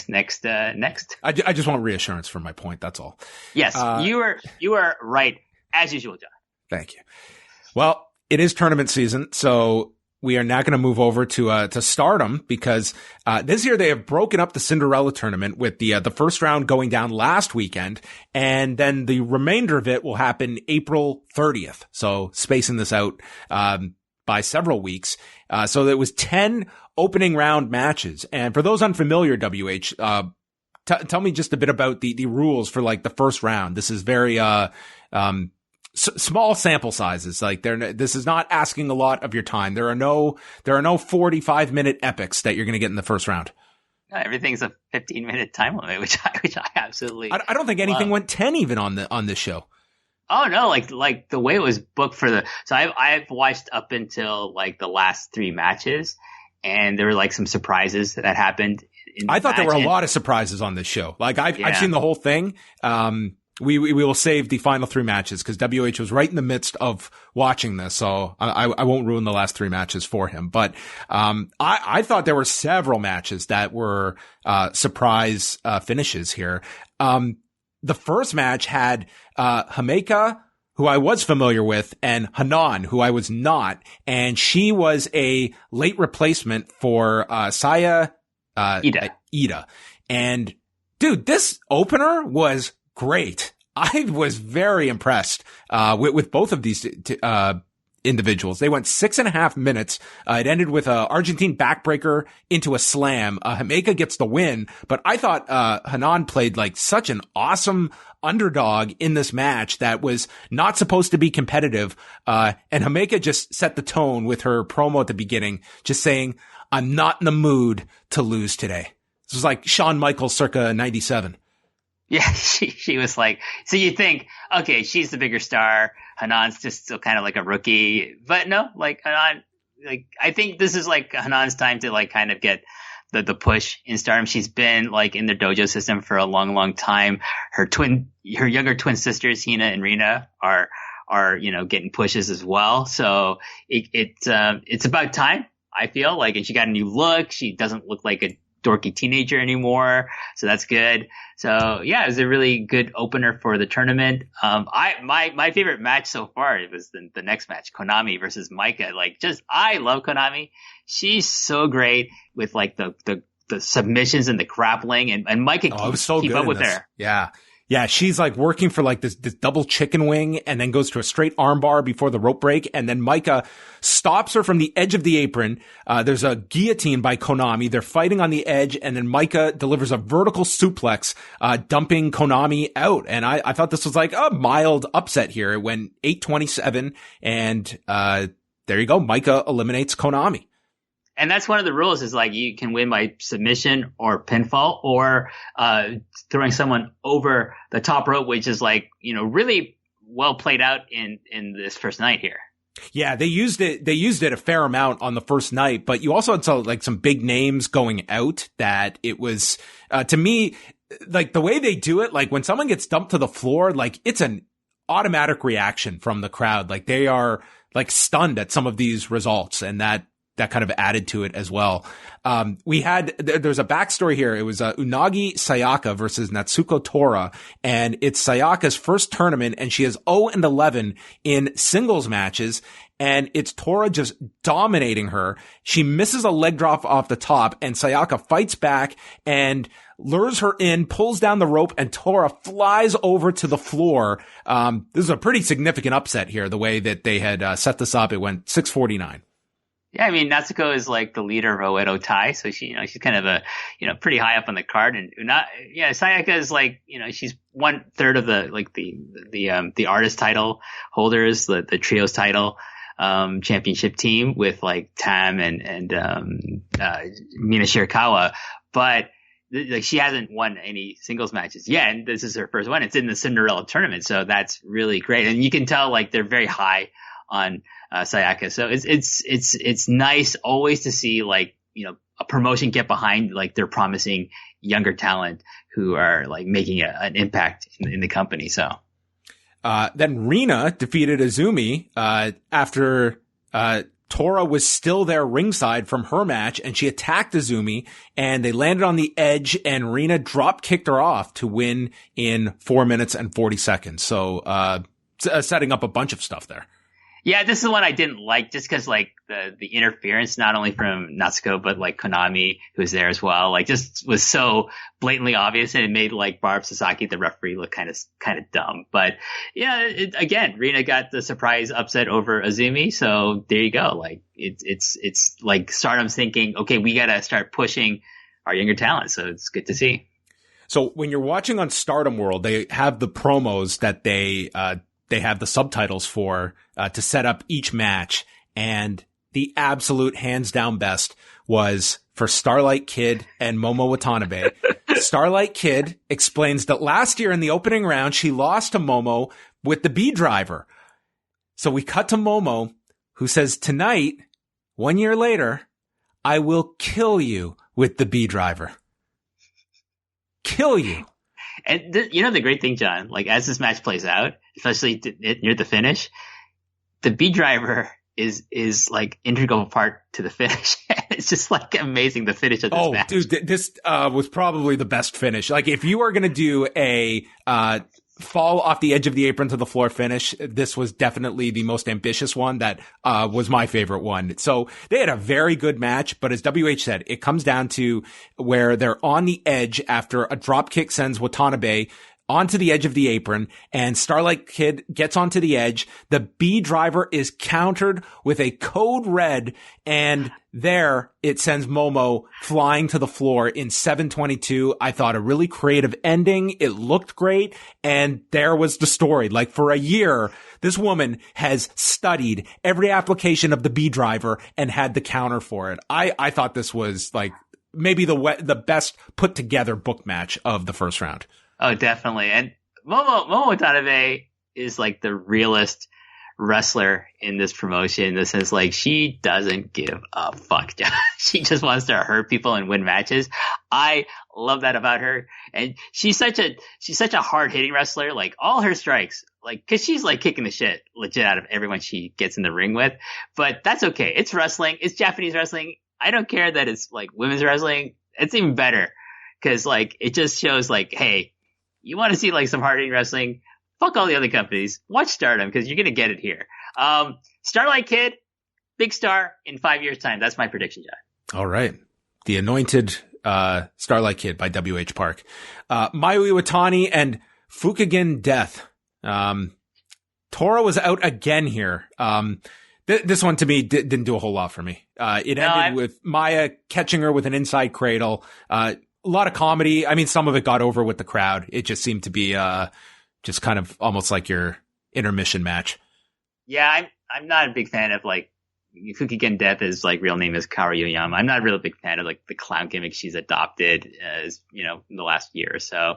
next. I just want reassurance for my point. That's all. Yes. You are right as usual, John. Thank you. Well, it is tournament season, so we are now going to move over to Stardom because this year they have broken up the Cinderella tournament with the first round going down last weekend, and then the remainder of it will happen April 30th. So spacing this out by several weeks. So there was 10 opening round matches, and for those unfamiliar, WH, tell me just a bit about the rules for like the first round. This is very small sample sizes. Like this is not asking a lot of your time. There are no 45-minute epics that you're going to get in the first round. Everything's a 15-minute time limit, which I absolutely. I don't think anything went 10 even on this show. Oh no, like the way it was booked so I've watched up until like the last 3 matches, and there were like some surprises that happened. I thought there were a lot of surprises on this show. Like I've seen the whole thing. We will save the final 3 matches because WH was right in the midst of watching this. So I won't ruin the last 3 matches for him. But, I thought there were several matches that were, surprise, finishes here. The first match had, Himeka, who I was familiar with, and Hanan, who I was not. And she was a late replacement for, Ida. And dude, this opener was great. I was very impressed with both of these individuals. They went 6.5 minutes. It ended with a Argentine backbreaker into a slam. Himeka gets the win, but I thought, Hanan played like such an awesome underdog in this match that was not supposed to be competitive. And Himeka just set the tone with her promo at the beginning, just saying, I'm not in the mood to lose today. This was like Shawn Michaels circa 97. Yeah, she was like, so you think, okay, she's the bigger star. Hanan's just still kind of like a rookie. But no, like Hanan, like, I think this is like Hanan's time to like kind of get the push in Stardom. She's been like in the dojo system for a long, long time. Her younger twin sisters, Hina and Rina, are, you know, getting pushes as well. So it's about time, I feel like, and she got a new look. She doesn't look like a dorky teenager anymore. So that's good. So yeah, it was a really good opener for the tournament. My favorite match so far, it was the next match, Konami versus Micah. Like, I love Konami. She's so great with like the submissions and the grappling, and Micah keep up with her. Yeah. Yeah, she's like working for like this double chicken wing and then goes to a straight armbar before the rope break. And then Micah stops her from the edge of the apron. There's a guillotine by Konami. They're fighting on the edge, and then Micah delivers a vertical suplex, dumping Konami out. And I thought this was like a mild upset here. It went 8-27, and there you go. Micah eliminates Konami. And that's one of the rules, is like you can win by submission or pinfall or throwing someone over the top rope, which is like, you know, really well played out in this first night here. Yeah, they used it a fair amount on the first night, but you also had some big names going out that it was, to me, like the way they do it, like when someone gets dumped to the floor, like it's an automatic reaction from the crowd. Like they are like stunned at some of these results, and that kind of added to it as well. There's a backstory here. It was Unagi Sayaka versus Natsuko Tora, and it's Sayaka's first tournament, and she is 0-11 in singles matches, and it's Tora just dominating her. She misses a leg drop off the top, and Sayaka fights back and lures her in, pulls down the rope, and Tora flies over to the floor. This is a pretty significant upset here, the way that they had set this up. It went 6:49. Yeah, I mean, Natsuko is like the leader of Oedo Tai, so she's kind of pretty high up on the card. And Sayaka is like, she's 1/3 of the artist title holders, the trios title, championship team with like Tam and Mina Shirakawa. But she hasn't won any singles matches yet, and this is her first one. It's in the Cinderella tournament, so that's really great. And you can tell like they're very high on Sayaka. So it's nice always to see like, a promotion get behind like their promising younger talent who are like making an impact in the company. So, then Rina defeated Azumi, after, Tora was still there ringside from her match, and she attacked Azumi, and they landed on the edge, and Rina drop kicked her off to win in 4 minutes and 40 seconds. So, setting up a bunch of stuff there. Yeah, this is the one I didn't like, just because like the interference, not only from Natsuko, but like Konami, who's there as well, like just was so blatantly obvious, and it made like Barb Sasaki, the referee, look kind of dumb. But yeah, again, Rina got the surprise upset over Azumi, so there you go. Like it's like Stardom's thinking, okay, we got to start pushing our younger talent, so it's good to see. So when you're watching on Stardom World, they have the promos that they have the subtitles for, to set up each match. And the absolute hands down best was for Starlight Kid and Momo Watanabe. Starlight Kid explains that last year in the opening round, she lost to Momo with the B driver. So we cut to Momo, who says, tonight, 1 year later, I will kill you with the B driver. Kill you. And the great thing, John, like as this match plays out, especially near the finish, the B driver is like integral part to the finish. It's just like amazing, the finish of this match. Dude, this was probably the best finish. Like if you are going to do a fall off the edge of the apron to the floor finish, this was definitely the most ambitious one. That was my favorite one. So they had a very good match, but as WH said, it comes down to where they're on the edge after a drop kick sends Watanabe onto the edge of the apron, and Starlight Kid gets onto the edge. The B driver is countered with a code red, and there it sends Momo flying to the floor in 722. I thought a really creative ending. It looked great, and there was the story. Like, for a year, this woman has studied every application of the B driver and had the counter for it. I thought this was like maybe the best put together book match of the first round. Oh, definitely. And Momo Watanabe is like the realest wrestler in this promotion, in the sense, like, she doesn't give a fuck. She just wants to hurt people and win matches. I love that about her. And she's such a hard hitting wrestler. Like, all her strikes, like, cause she's like kicking the shit legit out of everyone she gets in the ring with, but that's okay. It's wrestling. It's Japanese wrestling. I don't care that it's like women's wrestling. It's even better. Cause like, it just shows like, hey, you want to see like some hard hitting wrestling? Fuck all the other companies. Watch Stardom, because you're going to get it here. Starlight Kid, big star in 5 years' time. That's my prediction, John. All right. The Anointed Starlight Kid by WH Park. Mayu Iwatani and Fukigen Death. Tora was out again here. This one to me didn't do a whole lot for me. It ended with Maya catching her with an inside cradle. A lot of comedy. I mean, some of it got over with the crowd. It just seemed to be just kind of almost like your intermission match. Yeah, I'm not a big fan of like Fukigen Death. His like real name is Kaoru Yoyama. I'm not a real big fan of like the clown gimmick she's adopted as, you know, in the last year or so.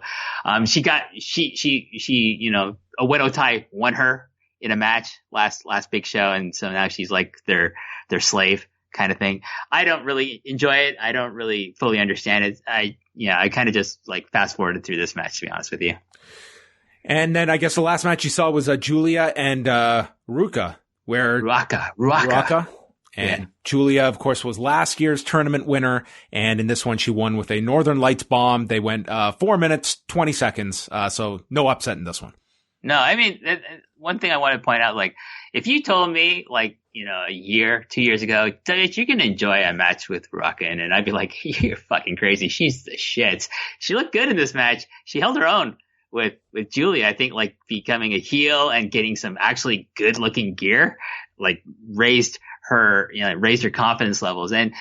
She you know, Oedo Tai won her in a match last big show, and so now she's like their slave kind of thing. I don't really enjoy it. I don't really fully understand it. I kind of just like fast forwarded through this match, to be honest with you. And then I guess the last match you saw was Julia and Ruaka, where Ruaka. And Julia, of course, was last year's tournament winner, and in this one she won with a Northern Lights bomb. They went 4 minutes 20 seconds, so no upset in this one. No, I mean, one thing I want to point out, like, if you told me, like, you know, 2 years ago, you can enjoy a match with Ruaka, and I'd be like, you're fucking crazy. She's the shit. She looked good in this match. She held her own with Julia. I think like becoming a heel and getting some actually good looking gear, like raised her confidence levels. And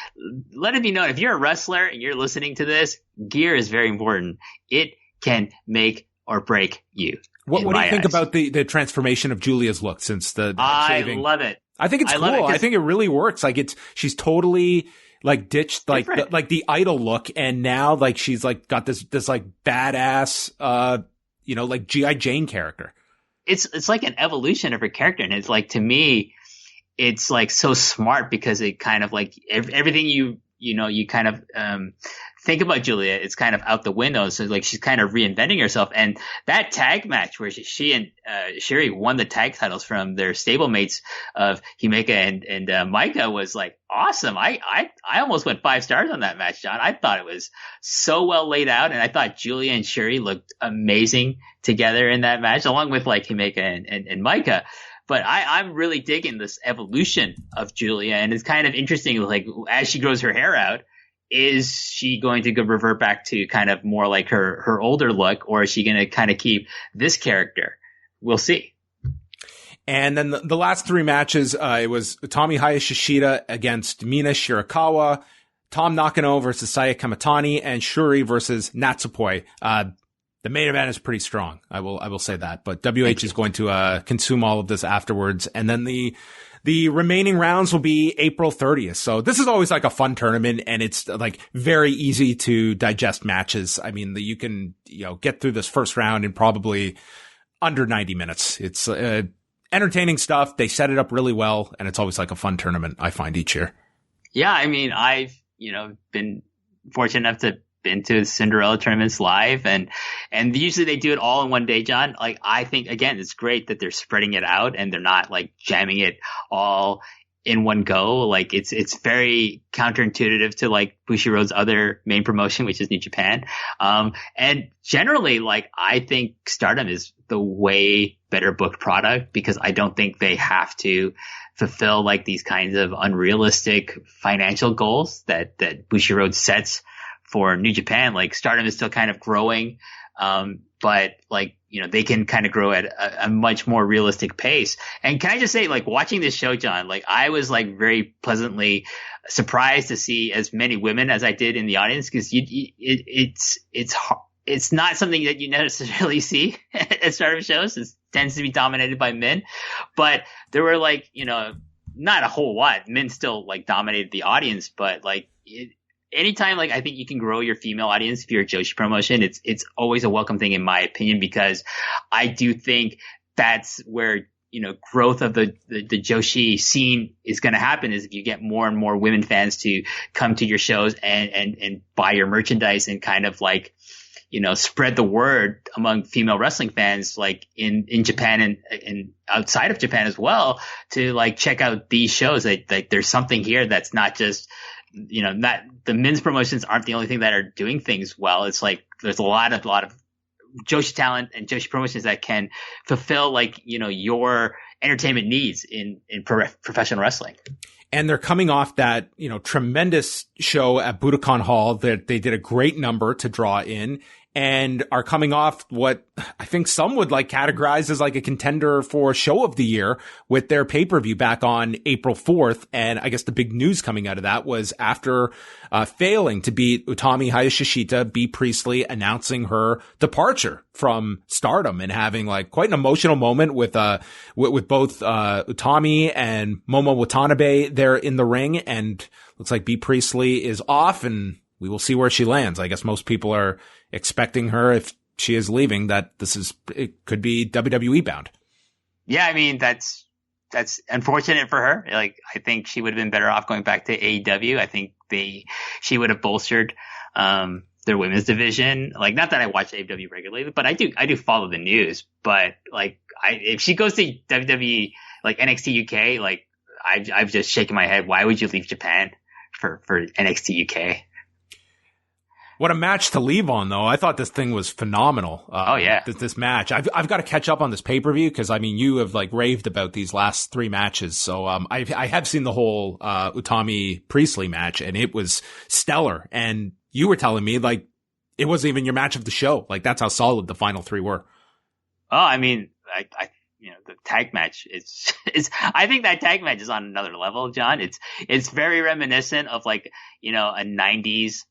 let it be known, if you're a wrestler and you're listening to this, gear is very important. It can make or break you. What do you think about the transformation of Julia's look since the shaving? I love it. I think it's cool. I think it really works. Like she's totally like ditched like the idol look, and now like she's like got this like badass like G.I. Jane character. It's like an evolution of her character, and it's like, to me, it's like so smart, because it kind of like everything you kind of think about Julia, it's kind of out the window. So like she's kind of reinventing herself. And that tag match where she and Sherry won the tag titles from their stablemates of Himeka and Micah was like awesome. I almost went 5 stars on that match, John. I thought it was so well laid out, and I thought Julia and Sherry looked amazing together in that match, along with like Himeka and Micah. But I'm really digging this evolution of Julia, and it's kind of interesting, like, as she grows her hair out, is she going to revert back to kind of more like her older look, or is she going to kind of keep this character? We'll see. And then the last 3 matches, it was Utami Hayashishita against Mina Shirakawa, Tom Nakano versus Sayaka Mitani, and Shuri versus Natsupoi. The main event is pretty strong. I will say that, but WH is going to consume all of this afterwards. And then the remaining rounds will be April 30th. So this is always like a fun tournament, and it's like very easy to digest matches. I mean, you can, get through this first round in probably under 90 minutes. It's entertaining stuff. They set it up really well, and it's always like a fun tournament, I find, each year. Yeah. I mean, I've, been fortunate enough to been to Cinderella tournaments live, and usually they do it all in one day, John. Like, I think, again, it's great that they're spreading it out and they're not like jamming it all in one go. Like, it's very counterintuitive to like Bushiroad's other main promotion, which is New Japan. And generally, like, I think Stardom is the way better booked product, because I don't think they have to fulfill like these kinds of unrealistic financial goals that Bushiroad sets for New Japan. Like, Stardom is still kind of growing. but like, you know, they can kind of grow at a much more realistic pace. And can I just say, like, watching this show, John, like I was like very pleasantly surprised to see as many women as I did in the audience, because it's not something that you necessarily see at Stardom shows. It tends to be dominated by men, but there were like, you know, not a whole lot. Men still like dominated the audience, but like anytime, like I think you can grow your female audience if you're a Joshi promotion, it's always a welcome thing in my opinion, because I do think that's where, you know, growth of the Joshi scene is going to happen, is if you get more and more women fans to come to your shows and buy your merchandise and kind of like, you know, spread the word among female wrestling fans, like in Japan and outside of Japan as well, to like check out these shows. Like there's something here that's not just, you know, not the men's promotions aren't the only thing that are doing things well. It's like there's a lot of Joshi talent and Joshi promotions that can fulfill like, you know, your entertainment needs in professional wrestling. And they're coming off that, you know, tremendous show at Budokan Hall that they did a great number to draw in, and are coming off what I think some would like categorize as like a contender for show of the year with their pay-per-view back on April 4th. And I guess the big news coming out of that was after failing to beat Utami Hayashishita, Bea Priestley announcing her departure from Stardom and having like quite an emotional moment with both Utami and Momo Watanabe there in the ring. And looks like Bea Priestley is off, and we will see where she lands. I guess most people are expecting her, if she is leaving, that it could be WWE bound. Yeah, I mean, that's unfortunate for her. Like, I think she would have been better off going back to AEW. I think she would have bolstered their women's division. Like, not that I watch AEW regularly, but I do follow the news. But like, if she goes to WWE, like NXT UK, like I've just shaken my head. Why would you leave Japan for NXT UK? What a match to leave on, though. I thought this thing was phenomenal. Oh yeah, this match. I've got to catch up on this pay-per-view, because I mean, you have like raved about these last 3 matches. So I have seen the whole Utami Priestley match, and it was stellar. And you were telling me like it wasn't even your match of the show. Like, that's how solid the final 3 were. Oh, I mean, I you know, the tag match is I think that tag match is on another level, John. It's very reminiscent of like, you know, a 90s,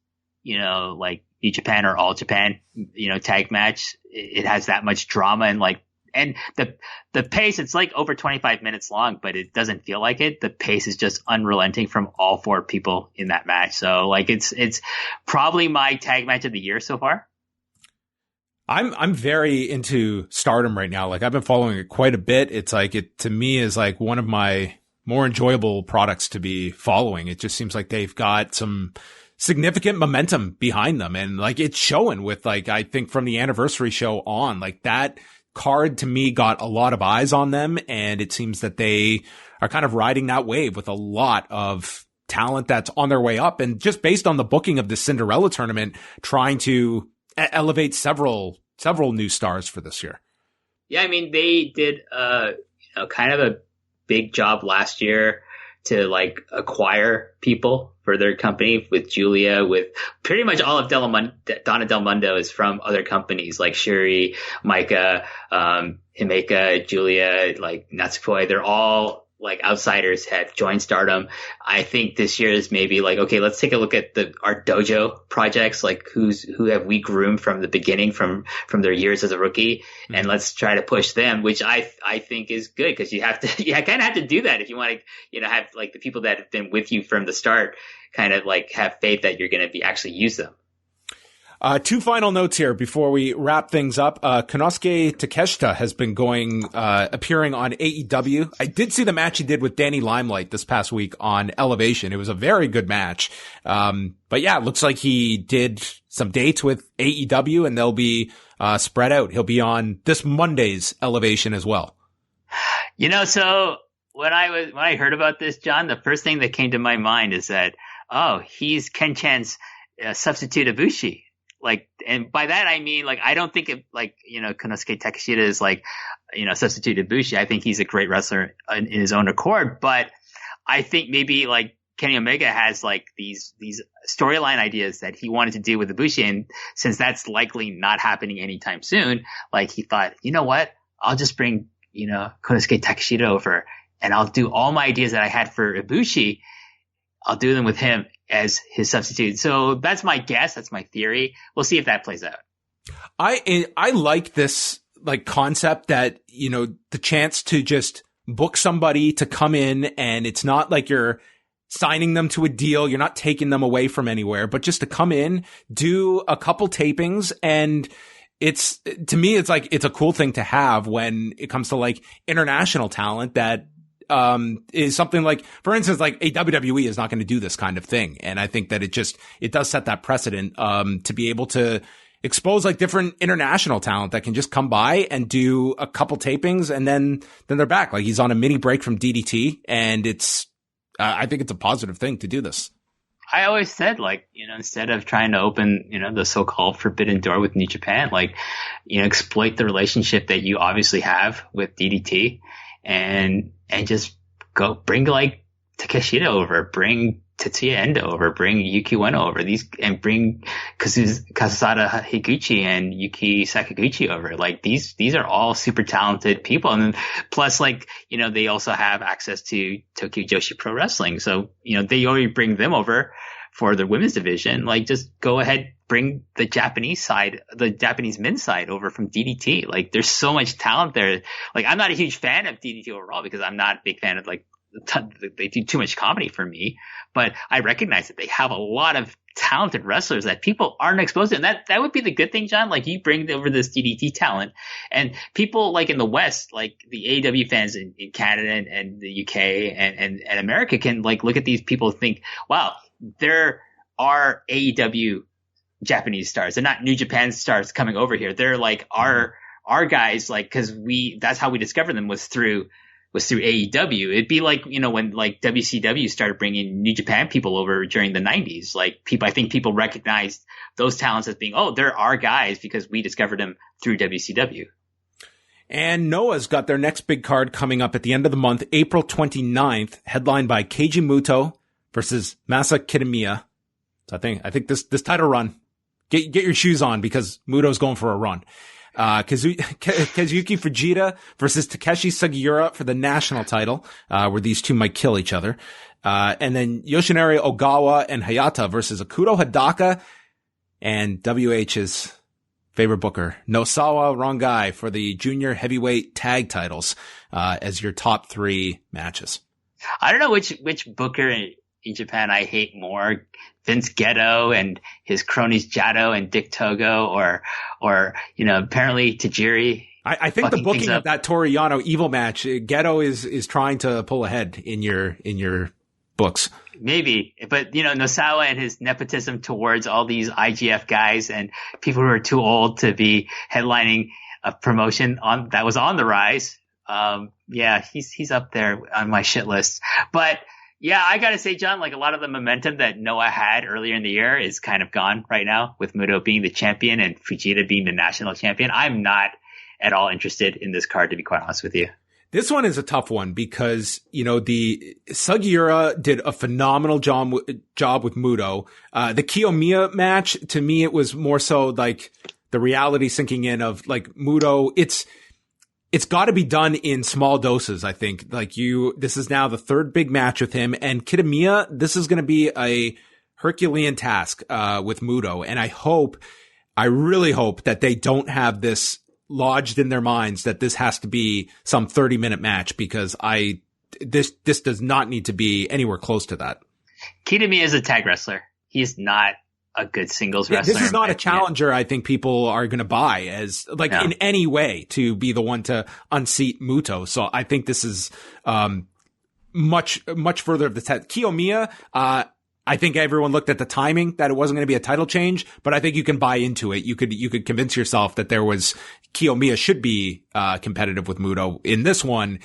you know, like New Japan or All Japan, you know, tag match. It has that much drama and like, and the pace, it's like over 25 minutes long, but it doesn't feel like it. The pace is just unrelenting from all 4 people in that match. So like, it's probably my tag match of the year so far. I'm very into Stardom right now. Like, I've been following it quite a bit. It's like, it to me is like one of my more enjoyable products to be following. It just seems like they've got some significant momentum behind them. And like, it's showing with like, I think from the anniversary show on, like that card to me got a lot of eyes on them. And it seems that they are kind of riding that wave with a lot of talent that's on their way up. And just based on the booking of the Cinderella tournament, trying to elevate several new stars for this year. Yeah. I mean, they did, you know, kind of a big job last year to like acquire people for their company with Julia, with pretty much all of Donna Del Mundo is from other companies like Shuri, Micah, Himeka, Julia, like Natsuko. They're all like outsiders have joined Stardom. I think this year is maybe like, okay, let's take a look at our dojo projects, like who have we groomed from the beginning, from their years as a rookie, and let's try to push them, which I think is good, because you kind of have to do that if you want to, you know, have like the people that have been with you from the start kind of like have faith that you're going to be actually use them. 2 final notes here before we wrap things up. Konosuke Takeshita has been appearing on AEW. I did see the match he did with Danny Limelight this past week on Elevation. It was a very good match. But yeah, it looks like he did some dates with AEW, and they'll be spread out. He'll be on this Monday's Elevation as well. You know, so when I heard about this, John, the first thing that came to my mind is that, oh, he's Ken-chan's substitute Ibushi. Like, and by that I mean, like, I don't think it, like, you know, Konosuke Takeshita is like, you know, substitute Ibushi. I think he's a great wrestler in his own accord, but I think maybe like Kenny Omega has like these storyline ideas that he wanted to do with Ibushi, and since that's likely not happening anytime soon, like he thought, you know what, I'll just bring, Konosuke Takeshita over, and I'll do all my ideas that I had for Ibushi, I'll do them with him as his substitute. So that's my guess, that's my theory. We'll see if that plays out. I like this like concept that, the chance to just book somebody to come in, and it's not like you're signing them to a deal. You're not taking them away from anywhere, but just to come in, do a couple tapings. And to me, it's like, it's a cool thing to have when it comes to like international talent that, is something like, for instance, like AWWE is not going to do this kind of thing. And I think that it does set that precedent, to be able to expose like different international talent that can just come by and do a couple tapings and then they're back. Like he's on a mini break from DDT, and I think it's a positive thing to do this. I always said, like, instead of trying to open, the so-called forbidden door with New Japan, like, exploit the relationship that you obviously have with DDT and just go bring like Takeshita over, bring Tetsuya Endo over, bring Yuki Ueno over, and bring Kazusada Higuchi and Yuki Sakaguchi over. Like these are all super talented people. And then plus like, they also have access to Tokyo Joshi Pro Wrestling. So, they already bring them over for the women's division. Like just go ahead, bring the Japanese men's side over from DDT. Like there's so much talent there. Like I'm not a huge fan of DDT overall because I'm not a big fan of like, they do too much comedy for me, but I recognize that they have a lot of talented wrestlers that people aren't exposed to. And that would be the good thing, John. Like you bring over this DDT talent, and people like in the West, like the AEW fans in Canada and the UK and America can like look at these people and think, wow, there are AEW Japanese stars. They're not New Japan stars coming over here. They're like our guys, like, cause that's how we discovered them was through AEW. It'd be like, when like WCW started bringing New Japan people over during the 90s, like I think people recognized those talents as being, oh, they're our guys because we discovered them through WCW. And Noah's got their next big card coming up at the end of the month, April 29th, headlined by Keiji Muto versus Masa Kitamiya. So I think this title run, get your shoes on because Muto's going for a run. Kazuyuki Fujita versus Takeshi Sugiura for the national title, where these two might kill each other. And then Yoshinari Ogawa and Hayata versus Akuto Hidaka and WH's favorite booker, Nosawa Rongai, for the junior heavyweight tag titles, as your top three matches. I don't know which booker in Japan I hate more, Vince Ghetto and his cronies Jado and Dick Togo, or apparently Tajiri. I think the booking of that Toru Yano evil match, Ghetto is trying to pull ahead in your books. Maybe, but Nosawa and his nepotism towards all these IGF guys and people who are too old to be headlining a promotion that was on the rise. He's up there on my shit list, but. Yeah, I gotta say, John, like a lot of the momentum that Noah had earlier in the year is kind of gone right now with Muto being the champion and Fujita being the national champion. I'm not at all interested in this card, to be quite honest with you. This one is a tough one because, the Sugiura did a phenomenal job with Muto. The Kiyomiya match, to me, it was more so like the reality sinking in of like Muto. It's got to be done in small doses, I think. This is now the third big match with him, and Kitamiya, this is going to be a Herculean task, with Muto. And I really hope that they don't have this lodged in their minds that this has to be some 30-minute match, because this does not need to be anywhere close to that. Kitamiya is a tag wrestler. He's not a good singles wrestler. This is not a challenger I think people are going to buy as in any way to be the one to unseat Muto. So I think this is much further of the test. Kiyomiya, I think everyone looked at the timing that it wasn't going to be a title change, but I think you can buy into it. You could convince yourself that Kiyomiya should be competitive with Muto in this one.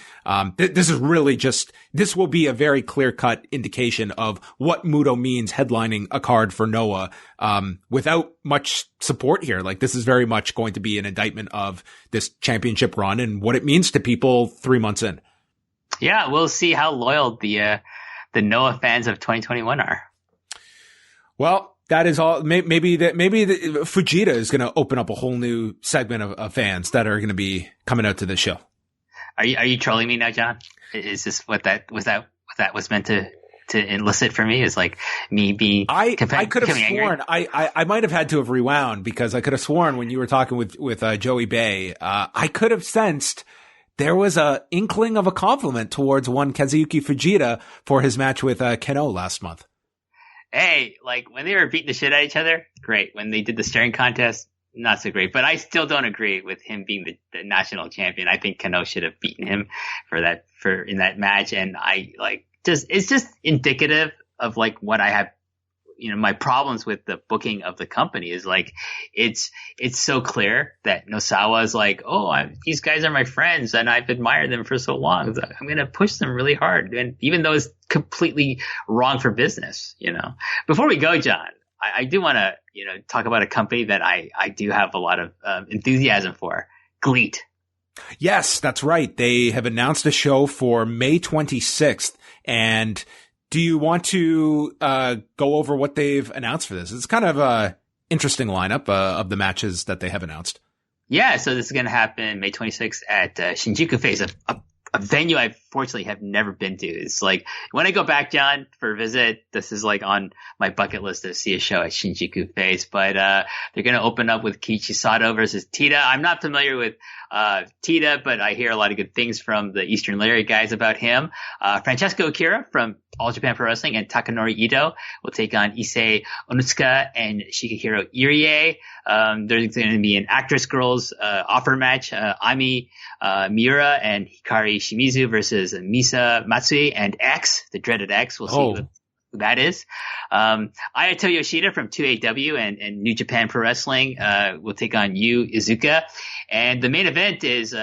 This is really this will be a very clear-cut indication of what Muto means headlining a card for Noah, without much support here. Like, this is very much going to be an indictment of this championship run and what it means to people 3 months in. Yeah, we'll see how loyal the the Noah fans of 2021 are. Well, that is all. Maybe Fujita is going to open up a whole new segment of fans that are going to be coming out to this show. Are you trolling me now, John? Is this what that was meant to elicit for me? Is like me being I could have sworn angry? I might have had to have rewound, because I could have sworn when you were talking with Joey Bay, I could have sensed there was a inkling of a compliment towards one Kazuyuki Fujita for his match with Keno last month. Hey, like when they were beating the shit out of each other, great. When they did the staring contest, not so great. But I still don't agree with him being the national champion. I think Keno should have beaten him in that match. And it's just indicative of like what I have, my problems with the booking of the company is like, it's so clear that Nosawa is like, these guys are my friends and I've admired them for so long. I'm going to push them really hard. And even though it's completely wrong for business, Before we go, John, I do want to, talk about a company that I do have a lot of enthusiasm for, GLEAT. Yes, that's right. They have announced a show for May 26th. And do you want to go over what they've announced for this? It's kind of a interesting lineup of the matches that they have announced. Yeah, so this is going to happen May 26th at Shinjuku Face, a venue I fortunately have never been to. It's like when I go back, John, for a visit, this is like on my bucket list to see a show at Shinjuku Face. But they're going to open up with Kichisado versus Tita. I'm not familiar with Tita, but I hear a lot of good things from the Eastern Lariat guys about him. Francesco Akira from All Japan Pro Wrestling and Takanori Ito will take on Issei Onitsuka and Shigehiro Irie. There's going to be an actress girls offer match. Ami Miura and Hikari Shimizu versus Misa Matsui and X, the dreaded X. We'll see who that is. Ayato Yoshida from 2AW and New Japan Pro Wrestling will take on Yu Izuka. And the main event is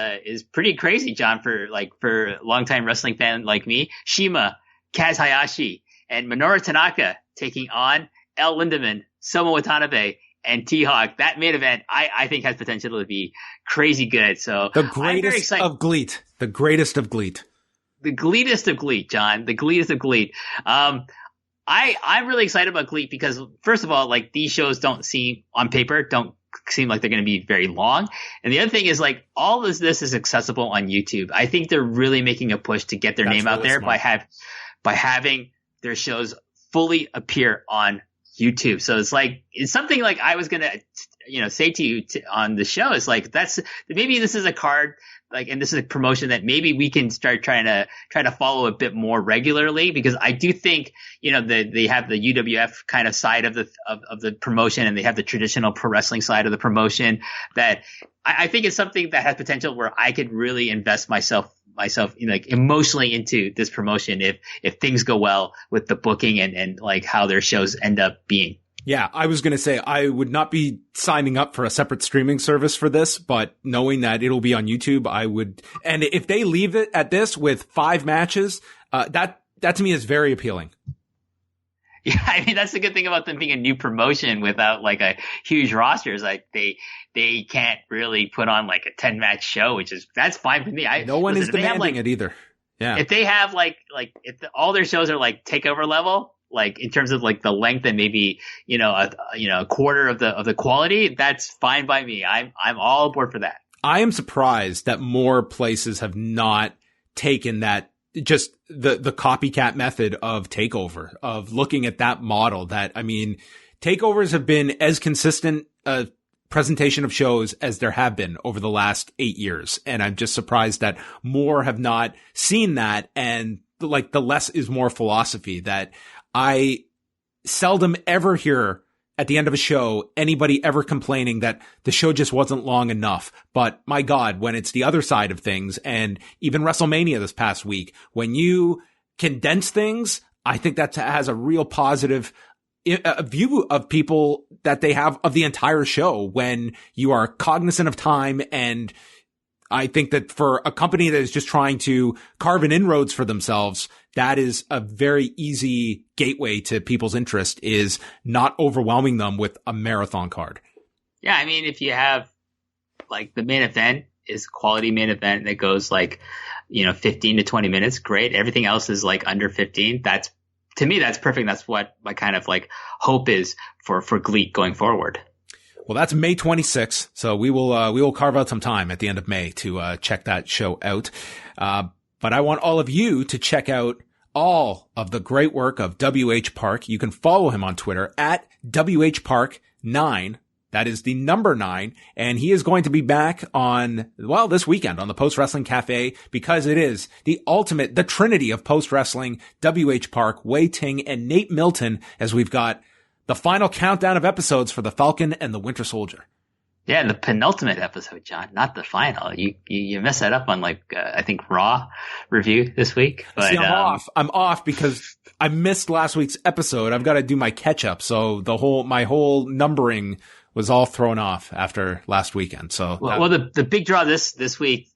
pretty crazy, John, for a longtime wrestling fan like me. Shima, Kaz Hayashi, and Minoru Tanaka taking on El Lindemann, Soma Watanabe, and T-Hawk. That main event, I think, has potential to be crazy good. So the greatest of GLEAT. The greatest of GLEAT. The GLEATest of GLEAT, John. The GLEATest of GLEAT. I'm really excited about GLEAT because, first of all, like these shows don't seem like they're going to be very long. And the other thing is like all of this is accessible on YouTube. I think they're really making a push to get their name out there by having their shows fully appear on YouTube. So it's something like I was going to, say to you on the show is like, maybe this is a card, and this is a promotion that maybe we can start trying to follow a bit more regularly, because I do think, they have the UWF kind of side of the promotion, and they have the traditional pro wrestling side of the promotion that I think is something that has potential where I could really invest myself emotionally into this promotion if things go well with the booking and like how their shows end up being. Yeah, I was going to say I would not be signing up for a separate streaming service for this, but knowing that it'll be on YouTube, I would. And if they leave it at this with 5 matches, that to me is very appealing. Yeah, I mean, that's the good thing about them being a new promotion without like a huge roster is like they can't really put on like a 10-match show, that's fine for me. No one is demanding it either. Yeah. If they have if all their shows are like takeover level, like in terms of like the length and maybe, a quarter of the quality, that's fine by me. I'm all aboard for that. I am surprised that more places have not taken that, just the copycat method of takeover, of looking at that model. That, I mean, takeovers have been as consistent a presentation of shows as there have been over the last 8 years. And I'm just surprised that more have not seen that. And like the less is more philosophy that I seldom ever hear at the end of a show anybody ever complaining that the show just wasn't long enough. But my God, when it's the other side of things, and even WrestleMania this past week, when you condense things, I think that has a real positive view of people that they have of the entire show when you are cognizant of time. And I think that for a company that is just trying to carve an inroads for themselves, that is a very easy gateway to people's interest, is not overwhelming them with a marathon card. Yeah, I mean, if you have like the main event is quality main event that goes 15 to 20 minutes, great. Everything else is like under 15. That's to me, that's perfect. That's what my kind of like hope is for GLEAT going forward. Well, that's May 26th. So we will carve out some time at the end of May to check that show out. But I want all of you to check out all of the great work of WH Park. You can follow him on Twitter at WH Park 9. That is the number 9. And he is going to be back on, well, this weekend on the Post Wrestling Cafe, because it is the trinity of post wrestling, WH Park, Wei Ting, and Nate Milton, as we've got the final countdown of episodes for The Falcon and the Winter Soldier. Yeah, the penultimate episode, John, not the final. You messed that up on I think Raw review this week. But, see, I'm off because I missed last week's episode. I've got to do my catch up. So my whole numbering was all thrown off after last weekend. So the big draw this week,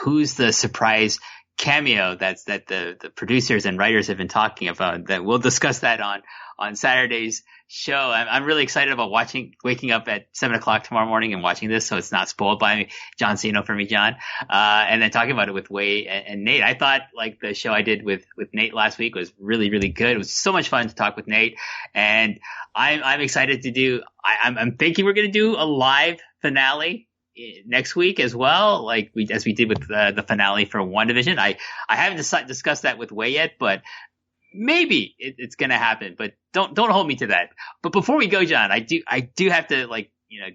who's the surprise cameo that the producers and writers have been talking about? That we'll discuss that on Saturday's show. I'm really excited about waking up at 7:00 tomorrow morning and watching this, so it's not spoiled by me. John Cena for me, John. And then talking about it with Wei and Nate. I thought the show I did with Nate last week was really, really good. It was so much fun to talk with Nate, and I'm excited to do. I'm thinking we're going to do a live finale next week as well, as we did with the finale for WandaVision. I haven't discussed that with Wei yet, but maybe it's going to happen, but don't hold me to that. But before we go, John, I do have to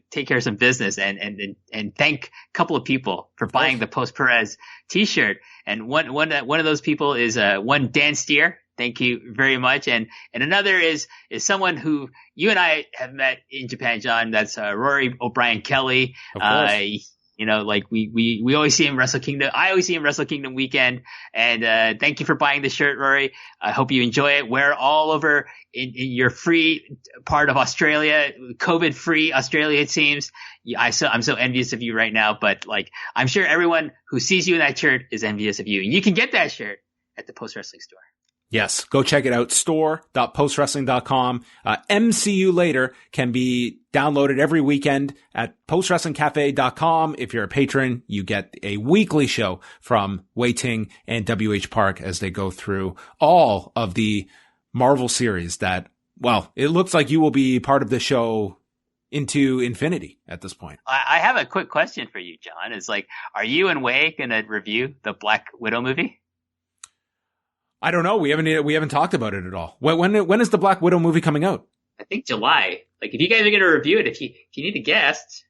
take care of some business and thank a couple of people for buying the Post Perez t-shirt. And one of those people is one Dan Steer. Thank you very much. And another is someone who you and I have met in Japan, John. That's Rory O'Brien Kelly. Of course. We always see him Wrestle Kingdom. I always see him Wrestle Kingdom weekend. And thank you for buying the shirt, Rory. I hope you enjoy it. Wear it all over in your free part of Australia, COVID-free Australia, it seems. I'm so envious of you right now. But I'm sure everyone who sees you in that shirt is envious of you. And you can get that shirt at the Post Wrestling store. Yes, go check it out. Store.postwrestling.com. MCU Later can be downloaded every weekend at postwrestlingcafe.com. If you're a patron, you get a weekly show from Wei Ting and WH Park as they go through all of the Marvel series that, well, it looks like you will be part of the show into infinity at this point. I have a quick question for you, John. It's are you and Wei going to review the Black Widow movie? I don't know. We haven't talked about it at all. When is the Black Widow movie coming out? I think July. If you guys are going to review it, if you need a guest.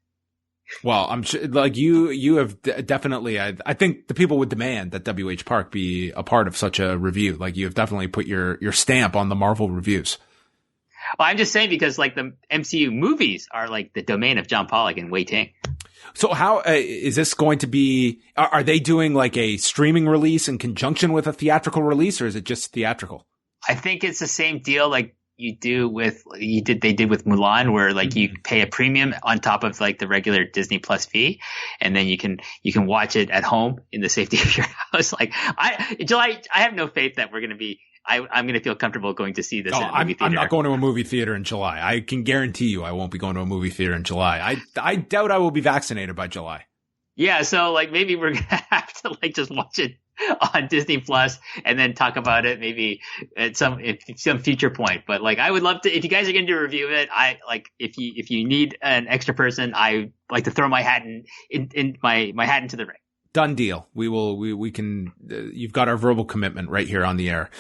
Well, I'm sure, you have definitely, I think the people would demand that WH Park be a part of such a review. You have definitely put your stamp on the Marvel reviews. Well, I'm just saying because the MCU movies are the domain of John Pollock and Wei Ting. So how is this going to be? Are they doing a streaming release in conjunction with a theatrical release, or is it just theatrical? I think it's the same deal they did with Mulan, where you pay a premium on top of the regular Disney Plus fee, and then you can watch it at home in the safety of your house. July, I have no faith that we're going to be. I'm going to feel comfortable going to see this in a movie theater. I'm not going to a movie theater in July. I can guarantee you I won't be going to a movie theater in July. I doubt I will be vaccinated by July. Yeah, so maybe we're going to have to just watch it on Disney Plus and then talk about it maybe at some future point. But I would love to, if you guys are going to review it, if you need an extra person, I like to throw my hat in my hat into the ring. Done deal. We can, you've got our verbal commitment right here on the air.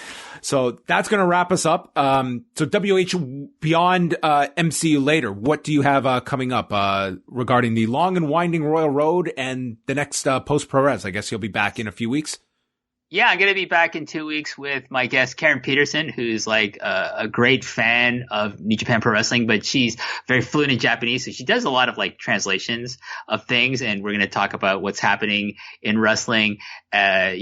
So that's going to wrap us up. So WH beyond, MCU Later, what do you have, coming up, regarding the long and winding Royal Road and the next, post ProRes? I guess you'll be back in a few weeks. Yeah, I'm going to be back in 2 weeks with my guest, Karen Peterson, who's a great fan of New Japan Pro Wrestling, but she's very fluent in Japanese. So she does a lot of translations of things. And we're going to talk about what's happening in wrestling, at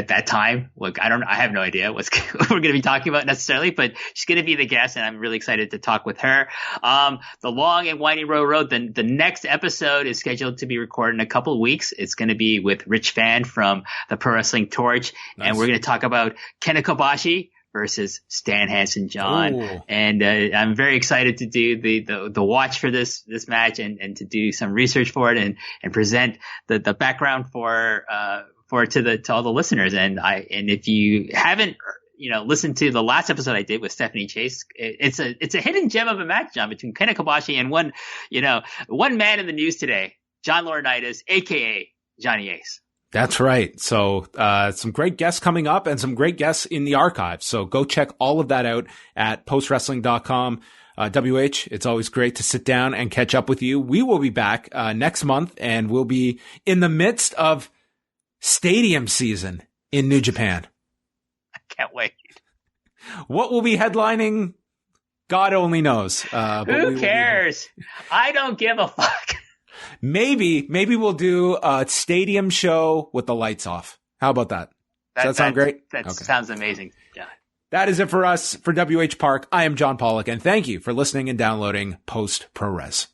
that time. I have no idea what we're going to be talking about necessarily, but she's going to be the guest, and I'm really excited to talk with her. The long and winding road. The next episode is scheduled to be recorded in a couple of weeks. It's going to be with Rich Fan from the Pro Wrestling Torch. Nice. And we're going to talk about Kenta Kobashi versus Stan Hansen, John. Ooh. And I'm very excited to do the watch for this match and to do some research for it and present the background for it to all the listeners. And if you haven't listen to the last episode I did with Stephanie Chase. It's a hidden gem of a match, John, between Kenta Kobashi and one man in the news today, John Laurinaitis, aka Johnny Ace. That's right. So, some great guests coming up and some great guests in the archives. So go check all of that out at postwrestling.com. WH, it's always great to sit down and catch up with you. We will be back, next month, and we'll be in the midst of stadium season in New Japan. I can't wait. What will be headlining? God only knows. Who cares? I don't give a fuck. Maybe we'll do a stadium show with the lights off. How about that? Does that sound great? That sounds amazing. Yeah. That is it for us for WH Park. I am John Pollock, and thank you for listening and downloading Post Pro Res.